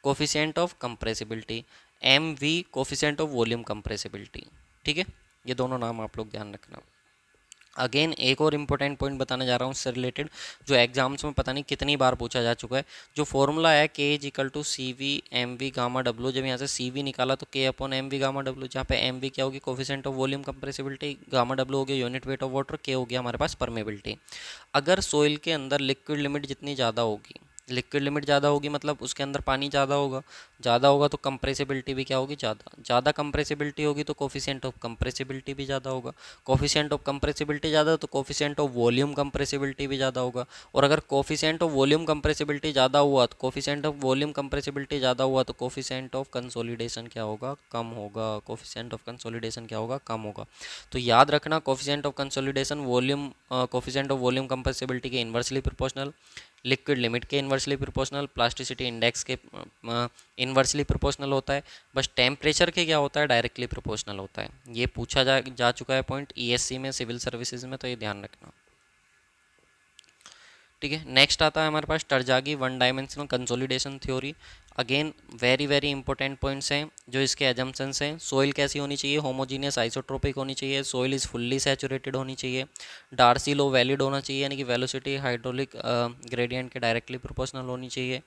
Speaker 1: coefficient of compressibility, MV coefficient of volume compressibility. ठीक है, ये दोनों नाम आप लोग ध्यान रखना। अगेन एक और इम्पोर्टेंट पॉइंट बताने जा रहा हूँ इससे रिलेटेड, जो एग्जाम्स में पता नहीं कितनी बार पूछा जा चुका है। जो फॉर्मूला है K=CV MV गामा W, जब यहाँ से CV निकाला तो K/MV गामा W, जहाँ पे MV क्या होगी, coefficient of volume compressibility, gamma W हो गया unit weight of water, K हो गया हमारे पास परमेबिलिटी। अगर सोइल के अंदर लिक्विड लिमिट जितनी ज़्यादा होगी, लिक्विड लिमिट ज़्यादा होगी मतलब उसके अंदर पानी ज़्यादा होगा तो कंप्रेसिबिलिटी भी क्या होगी, ज़्यादा कंप्रेसिबिलिटी होगी तो कोफिशिएंट ऑफ कंप्रेसिबिलिटी भी ज़्यादा होगा। कोफिशिएंट ऑफ कंप्रेसिबिलिटी ज़्यादा तो कोफिशिएंट ऑफ वॉल्यूम कंप्रेसिबिलिटी भी ज़्यादा होगा। और अगर कोफिशिएंट ऑफ वॉल्यूम कंप्रेसिबिलिटी ज़्यादा हुआ तो कोफिशिएंट ऑफ वॉल्यूम कंप्रेसिबिलिटी ज़्यादा हुआ तो कोफिशिएंट ऑफ कंसोलिडेशन क्या होगा, कम होगा। कोफिशिएंट ऑफ कंसोलिडेशन क्या होगा, कम होगा। तो याद रखना, coefficient of consolidation volume coefficient of volume compressibility के इन्वर्सली प्रोपोर्शनल, लिक्विड लिमिट के इन्वर्सली प्रोपोर्शनल, प्लास्टिसिटी इंडेक्स के इन्वर्सली प्रोपोर्शनल होता है। बस टेम्परेचर के क्या होता है, डायरेक्टली प्रोपोर्शनल होता है। ये पूछा जा चुका है पॉइंट ESC में, सिविल सर्विसेज में, तो ये ध्यान रखना। ठीक है, नेक्स्ट आता है हमारे पास Terzaghi one dimensional consolidation theory. Again very very important points हैं जो इसके एजम्पशंस हैं। सोइल कैसी होनी चाहिए, होमोजीनियस आइसोट्रोपिक होनी चाहिए, सोइल इज़ फुल्ली सैचुरेटेड होनी चाहिए, डार्सी लो वैलिड होना चाहिए, यानी कि वेलोसिटी हाइड्रोलिक ग्रेडियंट के डायरेक्टली प्रोपोर्शनल होनी चाहिए।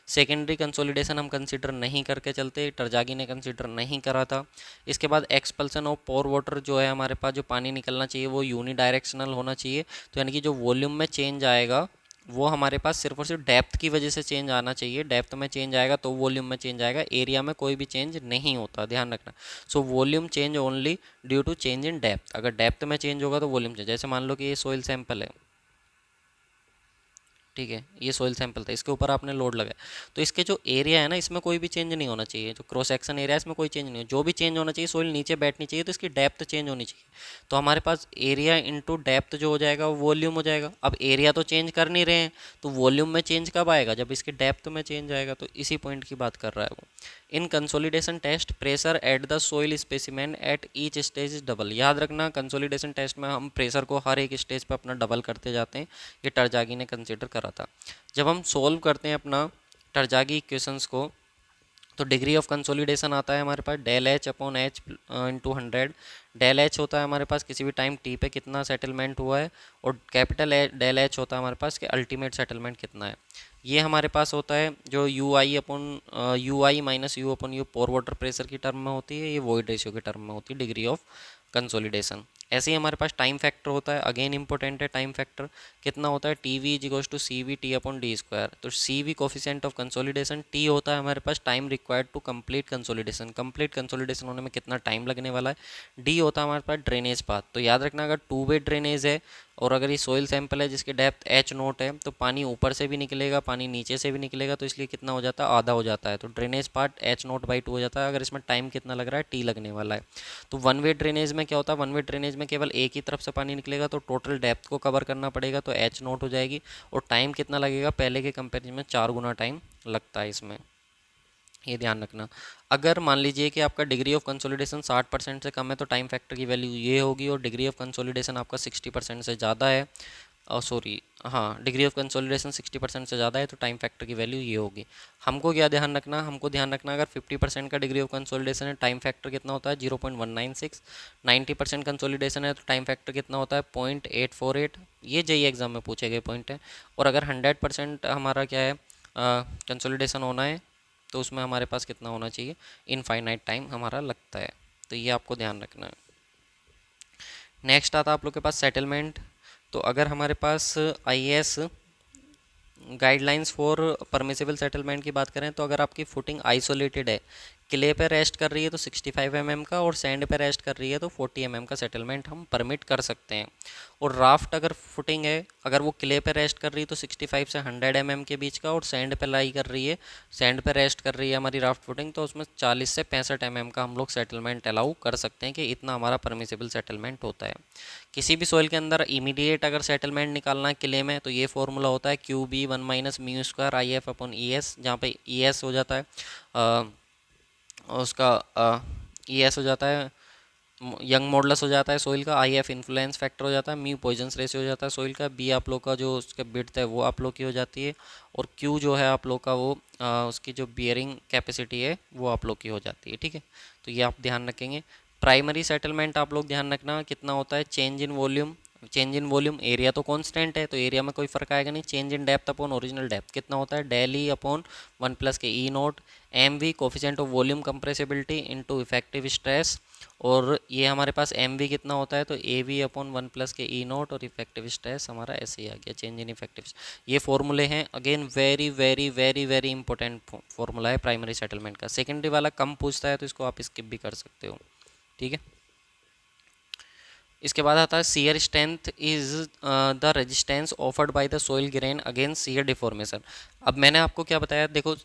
Speaker 1: सेकेंडरी कंसोलिडेशन हम कंसिडर नहीं करके चलते, टरजागी ने कंसिडर नहीं करा था। इसके बाद एक्सपल्सन ऑफ पोर वाटर जो है हमारे पास, जो पानी निकलना चाहिए वो यूनी डायरेक्शनल होना चाहिए, तो यानी कि जो वॉल्यूम में चेंज आएगा वो हमारे पास सिर्फ और सिर्फ डेप्थ की वजह से चेंज आना चाहिए। डेप्थ में चेंज आएगा तो वॉल्यूम में चेंज आएगा, एरिया में कोई भी चेंज नहीं होता, ध्यान रखना। So volume change only due to change in depth. अगर डेप्थ में चेंज होगा तो वॉल्यूम चेंज। जैसे मान लो कि ये सोइल सैंपल है, ठीक है, ये सोइल सैंपल था, इसके ऊपर आपने लोड लगाया, तो इसके जो एरिया है ना, इसमें कोई भी चेंज नहीं होना चाहिए। जो क्रॉस सेक्शन एरिया है इसमें कोई चेंज नहीं हो, जो भी चेंज होना चाहिए सोइल नीचे बैठनी चाहिए, तो इसकी डेप्थ चेंज होनी चाहिए। तो हमारे पास एरिया इंटू डेप्थ जो हो जाएगा वो वॉल्यूम हो जाएगा। अब एरिया तो चेंज कर नहीं रहे हैं, तो वॉल्यूम में चेंज कब आएगा, जब इसकी डेप्थ में चेंज आएगा। तो इसी पॉइंट की बात कर रहा है वो। In consolidation test pressure at the soil specimen at each stage is double. याद रखना, कंसोलिडेशन टेस्ट में हम प्रेशर को हर एक स्टेज पे अपना डबल करते जाते हैं। ये टरजागी ने कंसिडर करा था। जब हम सोल्व करते हैं अपना टरजागी इक्वेशंस को, तो डिग्री ऑफ कंसोलिडेशन आता है हमारे पास del H upon H into 100। Del H होता है हमारे पास किसी भी टाइम टी पे कितना सेटलमेंट हुआ है, और कैपिटल डेल एच होता है हमारे पास कि अल्टीमेट सेटलमेंट कितना है। ये हमारे पास होता है जो U I upon U I minus U upon U pore water pressure की टर्म में होती है, ये वॉइड रेशियो की टर्म में होती है डिग्री ऑफ कंसोलिडेशन। ऐसे ही हमारे पास टाइम फैक्टर होता है, अगेन इंपॉर्टेंट है टाइम फैक्टर। कितना होता है, T V is equals to C V T upon D square. तो C V coefficient of consolidation, T होता है हमारे पास time required to complete consolidation, complete consolidation होने में कितना टाइम लगने वाला है। डी होता है हमारे पास ड्रेनेज पाथ। तो याद रखना, अगर टू वे ड्रेनेज है और अगर ये सोइल सैंपल है जिसकी डेप्थ एच नोट है, तो पानी ऊपर से भी निकलेगा, पानी नीचे से भी निकलेगा, तो इसलिए कितना हो जाता है, आधा हो जाता है। तो drainage part H note by two हो जाता है। अगर इसमें टाइम कितना लग रहा है, टी लगने वाला है। तो वन वे ड्रेनेज में क्या होता है, वन वे ड्रेनेज में केवल एक ही तरफ से पानी निकलेगा, तो टोटल डेप्थ को कवर करना पड़ेगा, तो एच नोट हो जाएगी। और टाइम कितना लगेगा, पहले के कंपेरिजन में 4 गुना टाइम लगता है इसमें, ये ध्यान रखना। अगर मान लीजिए कि आपका डिग्री ऑफ कंसोलिडेशन 60% से कम है, तो टाइम फैक्टर की वैल्यू ये होगी, और डिग्री ऑफ कंसोलिडेशन आपका 60% से ज़्यादा है, और सॉरी हाँ, डिग्री ऑफ कंसोलिडेशन 60% से ज़्यादा है, तो टाइम फैक्टर की वैल्यू ये होगी। हमको क्या ध्यान रखना, हमको ध्यान रखना अगर 50% का डिग्री ऑफ कंसोलिडेशन है, टाइम फैक्टर कितना होता है, 0.196। 90% कंसोलिडेशन है तो टाइम फैक्टर कितना होता है, 0.848। ये जेई एग्जाम में पूछे गए पॉइंट है। और अगर 100% हमारा क्या है, कंसोलिडेशन होना है, तो उसमें हमारे पास कितना होना चाहिए, इनफाइनाइट टाइम हमारा लगता है। तो ये आपको ध्यान रखना है। नेक्स्ट आता है आप लोग के पास सेटलमेंट। तो अगर हमारे पास IAS guidelines for permissible settlement की बात करें, तो अगर आपकी फुटिंग आइसोलेटेड है, क्ले पे रेस्ट कर रही है तो 65 mm का, और सैंड पे रेस्ट कर रही है तो 40 mm का सेटलमेंट हम परमिट कर सकते हैं। और राफ्ट अगर फुटिंग है, अगर वो क्ले पे रेस्ट कर रही है तो 65 से 100 mm के बीच का, और सैंड पे लाई कर रही है, सैंड पे रेस्ट कर रही है हमारी राफ्ट फुटिंग, तो उसमें 40 से 65 mm का हम लोग सेटलमेंट अलाउ कर सकते हैं कि इतना हमारा परमिसिबल सेटलमेंट होता है। किसी भी सॉइल के अंदर इमीडिएट अगर सेटलमेंट निकालना है किले में, तो ये फॉर्मूला होता है Q B 1 minus mu square I F upon E S, जहाँ पे ई एस हो जाता है उसका ई एस हो जाता है यंग मॉडुलस हो जाता है सोइल का, आई एफ इन्फ्लुएंस फैक्टर हो जाता है, म्यू पॉइजन्स रेशियो हो जाता है सोइल का, बी आप लोग का जो उसका बिड्थ है वो आप लोग की हो जाती है, और क्यू जो है आप लोग का वो उसकी जो बियरिंग कैपेसिटी है वो आप लोग की हो जाती है, ठीक है। तो ये आप ध्यान रखेंगे। प्राइमरी सेटलमेंट आप लोग ध्यान रखना कितना होता है, change in volume. Change in volume, area तो कांस्टेंट है तो एरिया में कोई फर्क आएगा नहीं। Change in depth upon original depth कितना होता है, डेल ई अपॉन 1 प्लस के E naught. M V coefficient of volume compressibility into effective stress, और ये हमारे पास एम वी कितना होता है, तो ए वी अपॉन 1 प्लस के ई नोट, और इफेक्टिव स्ट्रेस हमारा ऐसे ही आ गया, चेंज इन इफेक्टिव। ये फॉर्मूले हैं, again very very very very important formula है प्राइमरी सेटलमेंट का। सेकेंडरी वाला कम पूछता है तो इसको आप स्किप भी कर सकते हो, ठीक है। इसके बाद आता है shear strength is the resistance offered by the soil grain against shear deformation. अब मैंने आपको क्या बताया, देखो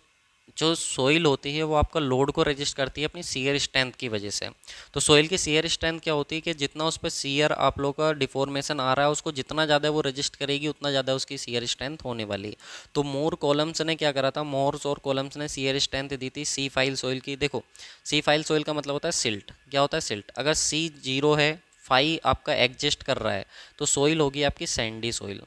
Speaker 1: जो सोइल होती है वो आपका लोड को रजिस्ट करती है अपनी सीयर स्ट्रेंथ की वजह से। तो सोइल की सीयर स्ट्रेंथ क्या होती है कि जितना उस पर सीयर आप लोग का डिफॉर्मेशन आ रहा है, उसको जितना ज़्यादा वो रजिस्ट करेगी उतना ज़्यादा उसकी सीयर स्ट्रेंथ होने वाली है। तो मोर कॉलम्स ने क्या करा था, मोर्स और कॉलम्स ने सीयर स्ट्रेंथ दी थी सी फाइल सोइल की। देखो सी फाइल सोइल का मतलब होता है सिल्ट। क्या होता है सिल्ट, अगर सी जीरो है, फाई आपका एग्जिस्ट कर रहा है, तो सोइल होगी आपकी सैंडी सोइल।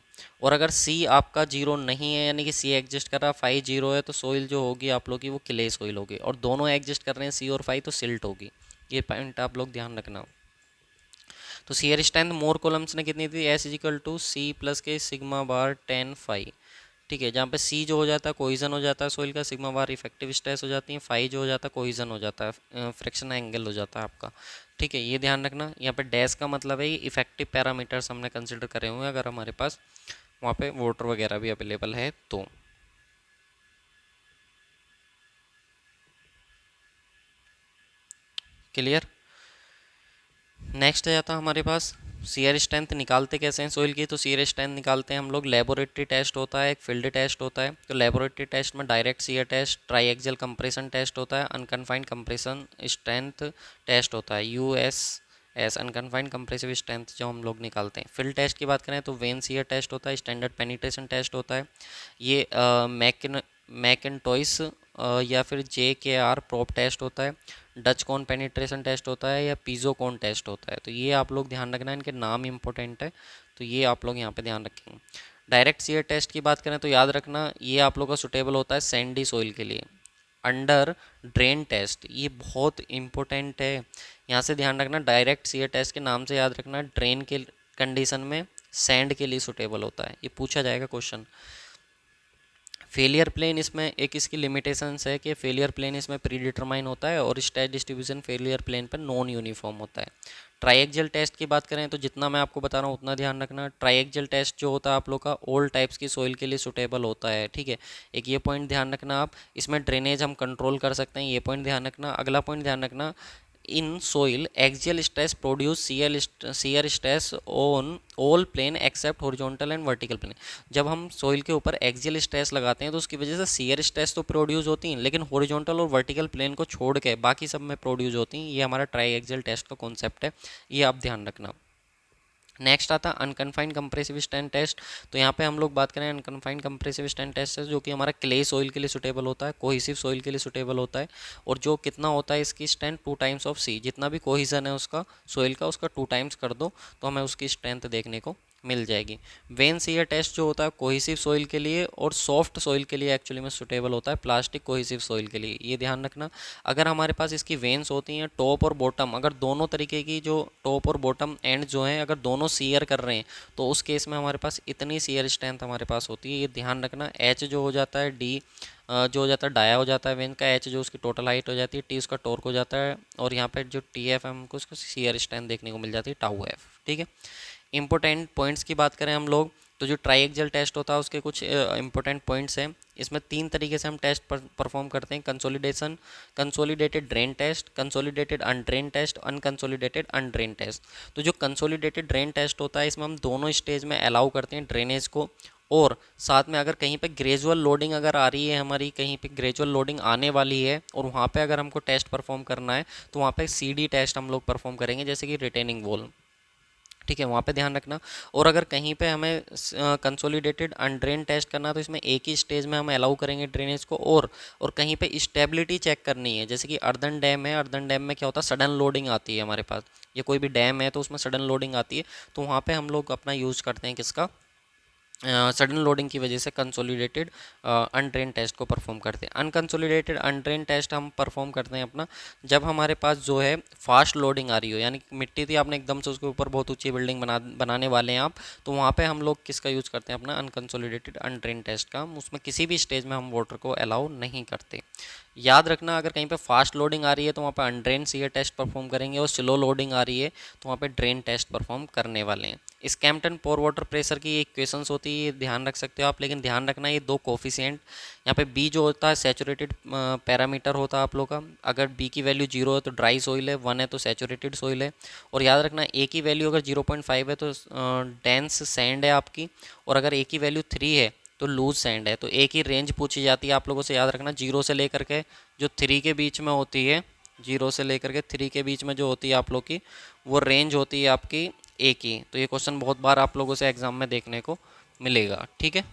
Speaker 1: और अगर सी आपका जीरो नहीं है, यानी कि सी एग्जिस्ट कर रहा है, फाई जीरो है, तो सोइल जो होगी आप लोग की वो क्ले सोइल होगी। और दोनों एग्जिस्ट कर रहे हैं सी और फाई, तो सिल्ट होगी। ये पॉइंट आप लोग ध्यान रखना। तो सीयर स्ट्रेंथ मोर कॉलम्स ने कितनी थी, S is equal to C plus K sigma bar 10 phi, ठीक है। जहाँ पे सी जो हो जाता है कोहिजन हो जाता है सोइल का, सिग्मा बार इफेक्टिव स्ट्रेस हो जाती है, फाई जो हो जाता है कोहिजन हो जाता है, फ्रिक्शन एंगल हो जाता है आपका, ठीक है। ये ध्यान रखना। यहाँ पे डैश का मतलब है इफेक्टिव पैरामीटर्स हमने कंसिडर करे हुए हैं। अगर हमारे पास वहाँ पे वाटर वगैरह भी अवेलेबल है। तो क्लियर। नेक्स्ट आ जाता है हमारे पास सीयर स्ट्रेंथ निकालते कैसे हैं सोइल की। तो सीयर स्ट्रेंथ निकालते हैं हम लोग, लेबोरेटरी टेस्ट होता है, एक फील्ड टेस्ट होता है। तो लेबोरेटरी टेस्ट में direct shear test, tri compression test होता है, अनकन्फाइंड कंप्रेशन स्ट्रेंथ टेस्ट होता है, यूएसएस अनकन्फाइंड कंप्रेसिव स्ट्रेंथ जो हम लोग निकालते हैं। फील्ड टेस्ट की बात करें तो वेन सीयर टेस्ट होता है, स्टैंडर्ड पेनिट्रेशन टेस्ट होता है, ये मैकिनटॉइस या फिर JKR प्रोब टेस्ट होता है, डच कॉन पेनिट्रेशन टेस्ट होता है, या पीजो कॉन टेस्ट होता है। तो ये आप लोग ध्यान रखना, इनके नाम इंपॉर्टेंट है, तो ये आप लोग यहाँ पे ध्यान रखेंगे। डायरेक्ट सीयर टेस्ट की बात करें तो याद रखना ये आप लोग का सुटेबल होता है सैंडी सॉइल के लिए। अंडर ड्रेन टेस्ट ये बहुत इंपॉर्टेंट है, यहाँ से ध्यान रखना, डायरेक्ट सीयर टेस्ट के नाम से याद रखना, ड्रेन के कंडीशन में सैंड के लिए सुटेबल होता है, ये पूछा जाएगा क्वेश्चन। फेलियर प्लेन इसमें एक इसकी लिमिटेशंस है कि फेलियर प्लेन इसमें प्री डिटरमाइन होता है और स्ट्रेस डिस्ट्रीब्यूशन फेलियर प्लेन पर नॉन यूनिफॉर्म होता है। ट्राइएक्सियल टेस्ट की बात करें तो जितना मैं आपको बता रहा हूँ उतना ध्यान रखना। ट्राइएक्सियल टेस्ट जो होता है आप लोग का ऑल टाइप्स की सोइल के लिए सुटेबल होता है, ठीक है। एक ये पॉइंट ध्यान रखना आप, इसमें ड्रेनेज हम कंट्रोल कर सकते हैं, ये पॉइंट ध्यान रखना। अगला पॉइंट ध्यान रखना, in soil axial stress produce shear stress on all plane except horizontal and vertical plane. जब हम सोइल के ऊपर एक्सियल स्ट्रेस लगाते हैं तो उसकी वजह से सीयर स्ट्रेस तो प्रोड्यूस होती हैं, लेकिन हॉरिजॉन्टल और वर्टिकल प्लेन को छोड़ के बाकी सब में प्रोड्यूस होती हैं। ये हमारा ट्राई एक्सियल टेस्ट का कॉन्सेप्ट है, ये आप ध्यान रखना। नेक्स्ट आता है अनकन्फाइंड कंप्रेसिव स्ट्रेंथ टेस्ट। तो यहाँ पे हम लोग बात करें अनकन्फाइंड कंप्रेसिव स्ट्रेंथ टेस्ट है, जो कि हमारा क्ले सोइल के लिए सुटेबल होता है, कोहिसिव सोइल के लिए सुटेबल होता है। और जो कितना होता है इसकी स्ट्रेंथ 2 टाइम्स ऑफ सी, जितना भी कोहिजन है उसका सोइल का उसका 2 टाइम्स कर दो तो हमें उसकी स्ट्रेंथ देखने को मिल जाएगी। वेन सीयर टेस्ट जो होता है कोहिसिव सोइल के लिए और सॉफ्ट सोइल के लिए एक्चुअली में सुटेबल होता है, प्लास्टिक कोहिसिव सोइल के लिए, ये ध्यान रखना। अगर हमारे पास इसकी वेन्स होती हैं टॉप और बॉटम, अगर दोनों तरीके की जो टॉप और बॉटम एंड जो हैं अगर दोनों सीयर कर रहे हैं तो उस केस में हमारे पास इतनी सीयर स्ट्रेंथ हमारे पास होती है, ये ध्यान रखना। एच जो हो जाता है डी जो हो जाता है डाया हो जाता है वेन का, एच जो उसकी टोटल हाइट हो जाती है, टी उसका टॉर्क हो जाता है, और यहाँ पर जो टी एफ हमको उसको सीयर स्ट्रेंथ देखने को मिल जाती है टाउ एफ, ठीक है। इंपॉर्टेंट पॉइंट्स की बात करें हम लोग तो जो ट्राइएक्सियल टेस्ट होता है उसके कुछ इंपॉर्टेंट पॉइंट्स हैं। इसमें 3 तरीके से हम टेस्ट परफॉर्म करते हैं, consolidated drain test, consolidated undrain test, unconsolidated undrain test. तो जो कंसोलिडेटेड ड्रेन टेस्ट होता है इसमें हम दोनों स्टेज में अलाउ करते हैं ड्रेनेज को, और साथ में अगर कहीं पे ग्रेजुअल लोडिंग अगर आ रही है हमारी, कहीं पे ग्रेजुअल लोडिंग आने वाली है और वहाँ पे अगर हमको टेस्ट परफॉर्म करना है तो वहाँ पे CD टेस्ट हम लोग परफॉर्म करेंगे, जैसे कि रिटेनिंग वॉल, ठीक है, वहाँ पे ध्यान रखना। और अगर कहीं पे हमें कंसोलिडेटेड अनड्रेन टेस्ट करना है तो इसमें एक ही स्टेज में हम अलाउ करेंगे ड्रेनेज को, और कहीं पे स्टेबिलिटी चेक करनी है, जैसे कि अर्दन डैम है, अर्दन डैम में क्या होता है सडन लोडिंग आती है हमारे पास, या कोई भी डैम है तो उसमें सडन लोडिंग आती है, तो वहाँ पे हम लोग अपना यूज़ करते हैं किसका, सडन लोडिंग की वजह से कंसोलिडेटेड अनड्रेन टेस्ट को परफॉर्म करते हैं। अनकंसोलिडेटेड अनड्रेन टेस्ट हम परफॉर्म करते हैं अपना जब हमारे पास जो है फास्ट लोडिंग आ रही हो, यानी मिट्टी थी आपने एकदम से उसके ऊपर बहुत ऊंची बिल्डिंग बनाने वाले हैं आप, तो वहाँ पे हम लोग किसका यूज़ करते हैं अपना अनकंसोलिडेटेड अनड्रेन टेस्ट का, उसमें किसी भी स्टेज में हम वाटर को अलाउ नहीं करते। याद रखना अगर कहीं पे फास्ट लोडिंग आ रही है तो वहाँ पे अनड्रेन सीयर टेस्ट परफॉर्म करेंगे, और स्लो लोडिंग आ रही है तो वहाँ पे ड्रेन टेस्ट परफॉर्म करने वाले हैं। स्कैम्पटन पोर वाटर प्रेशर की इक्वेशंस होती है, ये ध्यान रख सकते हो आप, लेकिन ध्यान रखना ये 2 कोफिशिएंट, यहाँ पे बी जो होता है सैचुरेटेड पैरामीटर होता है आप लोग का, अगर बी की वैल्यू 0 है तो ड्राई सोइल है, 1 है तो सैचुरेटेड सोइल है। और याद रखना ए की वैल्यू अगर 0.5 है तो डेंस सैंड है आपकी, और अगर ए की वैल्यू 3 है तो लूज सैंड है। तो एक ही रेंज पूछी जाती है आप लोगों से, याद रखना 0 से लेकर के जो 3 के बीच में होती है, 0 से लेकर के 3 के बीच में जो होती है आप लोग की वो रेंज होती है आपकी ए की। तो ये क्वेश्चन बहुत बार आप लोगों से एग्जाम में देखने को मिलेगा, ठीक है।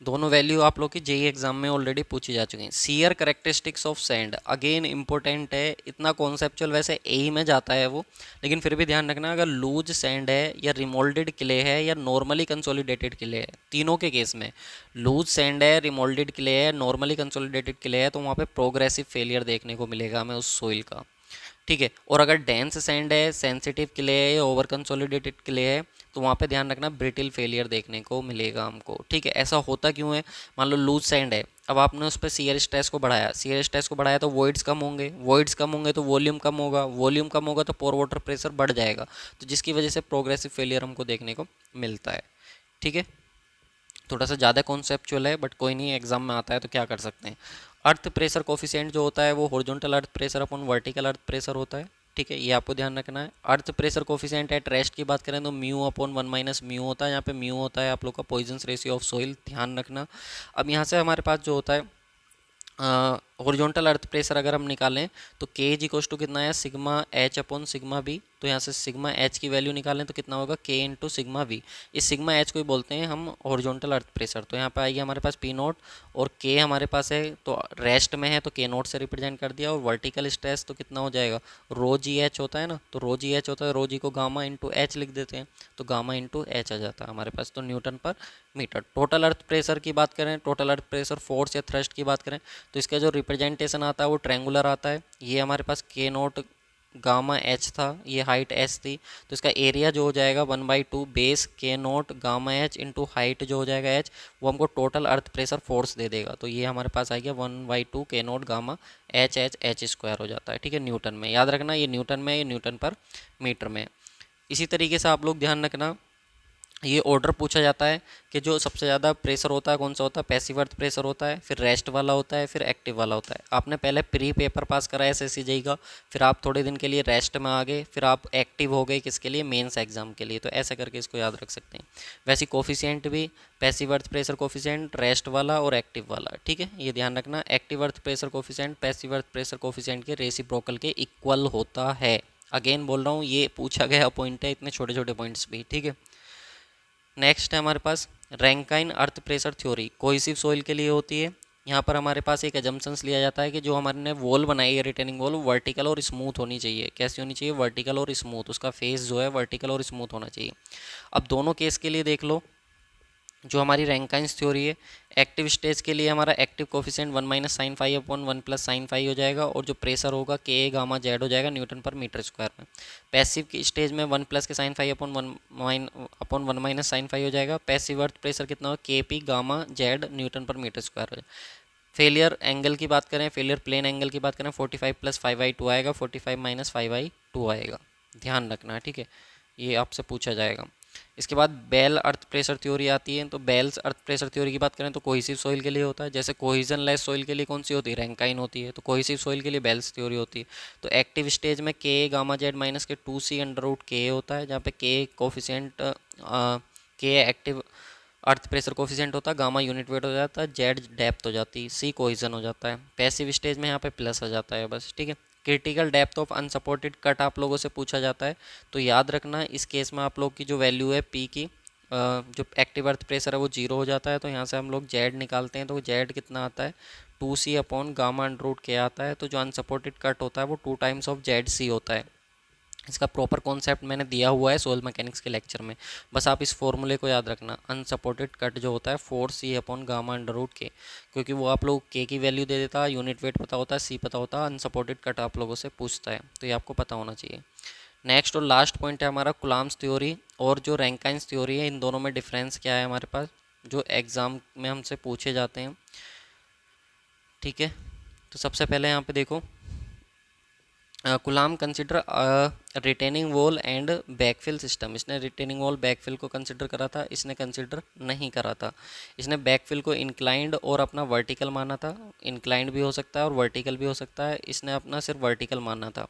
Speaker 1: दोनों वैल्यू आप लोग की जेई एग्जाम में ऑलरेडी पूछी जा चुकी हैं। Shear characteristics of sand again important है, इतना कॉन्सेप्चुअल वैसे ए में जाता है वो, लेकिन फिर भी ध्यान रखना अगर लूज सैंड है या रिमोल्डेड क्ले है या नॉर्मली कंसोलिडेटेड क्ले है, तीनों के केस में लूज सैंड है, रिमोल्डेड क्ले है, नॉर्मली कंसोलिडेटेड क्ले है, तो वहाँ पे प्रोग्रेसिव फेलियर देखने को मिलेगा हमें उस सोइल का, ठीक है। और अगर डेंस सैंड है, सेंसिटिव क्ले है या ओवर कंसोलिडेटेड क्ले है, तो वहाँ पे ध्यान रखना ब्रिटिल फेलियर देखने को मिलेगा हमको, ठीक है। ऐसा होता क्यों है, मान लो लूज सैंड है, अब आपने उस पर सीयर स्ट्रेस को बढ़ाया, सीयर स्ट्रेस को बढ़ाया तो वॉइड्स कम होंगे, वॉइड्स कम होंगे तो वॉल्यूम कम होगा, वॉल्यूम कम होगा तो पोर वाटर प्रेशर बढ़ जाएगा, तो जिसकी वजह से प्रोग्रेसिव फेलियर हमको देखने को मिलता है, ठीक है। थोड़ा सा ज़्यादा कॉन्सेप्चुअल है बट कोई नहीं, एग्जाम में आता है तो क्या कर सकते हैं। अर्थ प्रेशर कोफिशिएंट जो होता है वो हॉरिजॉन्टल अर्थ प्रेशर अपन वर्टिकल अर्थ प्रेशर होता है, ठीक है, ये आपको ध्यान रखना है। Earth pressure coefficient at rest की बात करें तो म्यू अपॉन 1 - म्यू होता है, यहाँ पे म्यू होता है आप लोग का पॉइजन रेशियो ऑफ सोइल, ध्यान रखना। अब यहाँ से हमारे पास जो होता है हॉरिजॉन्टल अर्थ प्रेशर अगर हम निकालें तो के इज इक्वल टू कितना है, sigma H upon sigma B, तो यहाँ से सिग्मा एच की वैल्यू निकालें तो कितना होगा, के इंटू सिग्मा वी। इस सिग्मा एच को ही बोलते हैं हम हॉरिजॉन्टल अर्थ प्रेशर, तो यहाँ पे आएगी हमारे पास पी नोट, और के हमारे पास है तो रेस्ट में है तो के नोट से रिप्रेजेंट कर दिया, और वर्टिकल स्ट्रेस तो कितना हो जाएगा, रो जी एच होता है ना, तो रो जी एच होता है, रो जी को गामा इंटू एच लिख देते हैं, तो गामा इंटू एच आ जाता है हमारे पास, तो न्यूटन पर मीटर। टोटल अर्थ प्रेशर की बात करें, टोटल अर्थ प्रेशर फोर्स या थ्रस्ट की बात करें तो इसका जो रिप्रेजेंटेशन आता है वो ट्रायंगुलर आता है, ये हमारे पास के नोट गामा एच था, ये हाइट एच थी, तो इसका एरिया जो हो जाएगा 1/2 बेस के note gamma H into height जो हो जाएगा एच, वो हमको टोटल अर्थ प्रेशर फोर्स दे देगा, तो ये हमारे पास आ गया 1/2 के note gamma H H H square हो जाता है, ठीक है, न्यूटन में। याद रखना ये न्यूटन में, ये न्यूटन पर मीटर में। इसी तरीके से आप लोग ध्यान रखना, ये ऑर्डर पूछा जाता है कि जो सबसे ज़्यादा प्रेशर होता है कौन सा होता है, पैसिव अर्थ प्रेशर होता है, फिर रेस्ट वाला होता है, फिर एक्टिव वाला होता है। आपने पहले प्री पेपर पास करा है SSCJEE का, फिर आप थोड़े दिन के लिए रेस्ट में आ गए, फिर आप एक्टिव हो गए किसके लिए, मेंस एग्जाम के लिए, तो ऐसे करके इसको याद रख सकते हैं। वैसे कोफिशिएंट भी passive earth pressure coefficient, rest वाला और एक्टिव वाला, ठीक है, ये ध्यान रखना। Active earth pressure coefficient passive earth pressure coefficient के रेसिप्रोकल के इक्वल होता है। अगेन बोल रहा हूँ, ये पूछा गया पॉइंट है, इतने छोटे छोटे पॉइंट्स भी, ठीक है। नेक्स्ट है हमारे पास Rankine earth pressure theory, cohesive soil के लिए होती है। यहाँ पर हमारे पास एक एजम्पशंस लिया जाता है कि जो हमारे ने वॉल बनाई है रिटेनिंग वॉल, वर्टिकल और स्मूथ होनी चाहिए। कैसी होनी चाहिए, वर्टिकल और स्मूथ, उसका फेस जो है वर्टिकल और स्मूथ होना चाहिए। अब दोनों केस के लिए देख लो, जो हमारी रैंकाइंस थ्योरी है, एक्टिव स्टेज के लिए हमारा एक्टिव कोफिशिएंट 1 - sin φ/1 + sin φ हो जाएगा, और जो प्रेशर होगा के गामा जेड हो जाएगा न्यूटन पर मीटर स्क्वायर में। पैसिव की स्टेज में 1 + के sin φ/1 - sin φ हो जाएगा। पैसिव अर्थ प्रेशर कितना होगा, के पी गामा जेड न्यूटन पर मीटर स्क्वायर हो जाएगा। फेलियर एंगल की बात करें, फेलियर प्लेन एंगल की बात करें, 45 + 5/2 आएगा, 45 - 5/2 आएगा, ध्यान रखना, ठीक है, ये आपसे पूछा जाएगा। इसके बाद बेल अर्थ प्रेशर थ्योरी आती है, तो बेल्स अर्थ प्रेशर थ्योरी की बात करें तो कोहेसिव सोइल के लिए होता है। जैसे कोहिजन लेस सोइल के लिए कौन सी होती है, रैंकाइन होती है, तो कोहेसिव सोइल के लिए बेल्स थ्योरी होती है। तो एक्टिव स्टेज में के गामा जेड माइनस के 2c√k होता है, जहाँ पे के कोफिशिएंट, के एक्टिव अर्थ प्रेशर कोफिशिएंट होता है, गामा यूनिट वेट हो जाता है, जेड डेप्थ हो जाती है, सी कोहिजन हो जाता है। पैसिव स्टेज में यहाँ पे प्लस आ जाता है बस, ठीक है। Critical depth of unsupported cut आप लोगों से पूछा जाता है, तो याद रखना इस केस में आप लोग की जो वैल्यू है पी की, जो एक्टिव अर्थ प्रेशर है वो 0 हो जाता है, तो यहाँ से हम लोग जेड निकालते हैं, तो जेड कितना आता है, 2c/गामा√k आता है। तो जो अनसपोर्टेड कट होता है वो 2 टाइम्स ऑफ जेड सी होता है। इसका प्रॉपर कॉन्सेप्ट मैंने दिया हुआ है सोल मैकेनिक्स के लेक्चर में, बस आप इस फॉर्मूले को याद रखना। अनसपोर्टेड कट जो होता है 4c/गामा√k, क्योंकि वो आप लोग के की वैल्यू दे देता है, यूनिट वेट पता होता है, सी पता होता है, अनसपोर्टेड कट आप लोगों से पूछता है, तो ये आपको पता होना चाहिए। नेक्स्ट और लास्ट पॉइंट है हमारा कुलाम्स थ्योरी और जो रैंकाइंस थ्योरी है, इन दोनों में डिफरेंस क्या है हमारे पास, जो एग्ज़ाम में हमसे पूछे जाते हैं, ठीक है। तो सबसे पहले यहाँ पे देखो, कुलाम consider retaining wall and backfill system, इसने रिटेनिंग वॉल बैकफिल को कंसिडर करा था, इसने कंसिडर नहीं करा था। इसने बैकफिल को इंक्लाइंड और अपना वर्टिकल माना था, इंक्लाइंड भी हो सकता है और वर्टिकल भी हो सकता है, इसने अपना सिर्फ वर्टिकल माना था,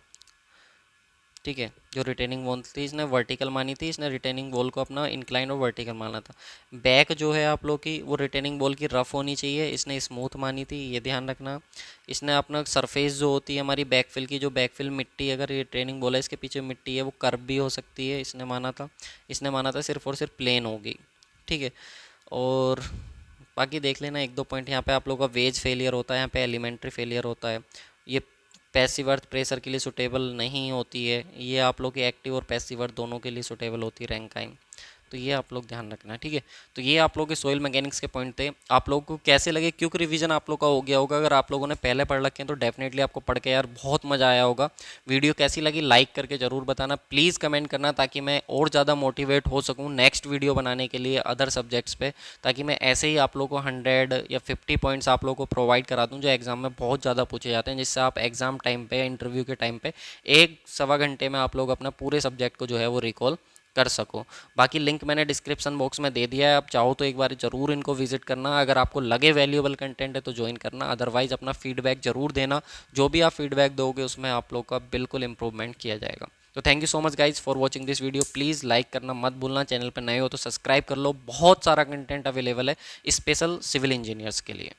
Speaker 1: ठीक है। जो रिटेनिंग वॉल थी इसने वर्टिकल मानी थी, इसने रिटेनिंग वॉल को अपना इंक्लाइन और वर्टिकल माना था। बैक जो है आप लोग की वो रिटेनिंग वॉल की रफ होनी चाहिए, इसने स्मूथ मानी थी, ये ध्यान रखना। इसने अपना सरफेस जो होती है हमारी बैकफिल की, जो बैकफिल मिट्टी, अगर रिटेनिंग वॉल है इसके पीछे मिट्टी है वो कर्व भी हो सकती है, इसने माना था। इसने माना था सिर्फ और सिर्फ प्लेन होगी, ठीक है। और बाकी देख लेना एक दो पॉइंट, यहाँ पे आप लोगों का वेज फेलियर होता है, यहाँ पे एलिमेंट्री फेलियर होता है, ये पैसिव अर्थ प्रेशर के लिए सुटेबल नहीं होती है, ये आप लोग की एक्टिव और पैसिव अर्थ दोनों के लिए सुटेबल होती है रैंकाइन। तो ये आप लोग ध्यान रखना, ठीक है। तो ये आप लोग के सोइल मैकेनिक्स के पॉइंट थे। आप लोगों को कैसे लगे, क्विक रिवीजन आप लोग का हो गया होगा। अगर आप लोगों ने पहले पढ़ रखे हैं तो डेफिनेटली आपको पढ़ के यार बहुत मज़ा आया होगा। वीडियो कैसी लगी लाइक करके ज़रूर बताना, प्लीज़ कमेंट करना, ताकि मैं और ज़्यादा मोटिवेट हो सकूँ नेक्स्ट वीडियो बनाने के लिए अदर सब्जेक्ट्स पे, ताकि मैं ऐसे ही आप लोगों को 100 या 50 पॉइंट्स आप लोगों को प्रोवाइड करा दूँ जो एग्जाम में बहुत ज़्यादा पूछे जाते हैं, जिससे आप एग्जाम टाइम पे, इंटरव्यू के टाइम पे 1 सवा घंटे में आप लोग अपना पूरे सब्जेक्ट को जो है वो रिकॉल कर सको। बाकी लिंक मैंने डिस्क्रिप्शन बॉक्स में दे दिया है, आप चाहो तो एक बार ज़रूर इनको विजिट करना। अगर आपको लगे वैल्यूएबल कंटेंट है तो ज्वाइन करना, अदरवाइज अपना फीडबैक ज़रूर देना। जो भी आप फीडबैक दोगे उसमें आप लोग का बिल्कुल इंप्रूवमेंट किया जाएगा। तो thank you so much guys for watching this video. Please like करना मत भूलना, चैनल पर नए हो तो सब्सक्राइब कर लो, बहुत सारा कंटेंट अवेलेबल है स्पेशल सिविल इंजीनियर्स के लिए।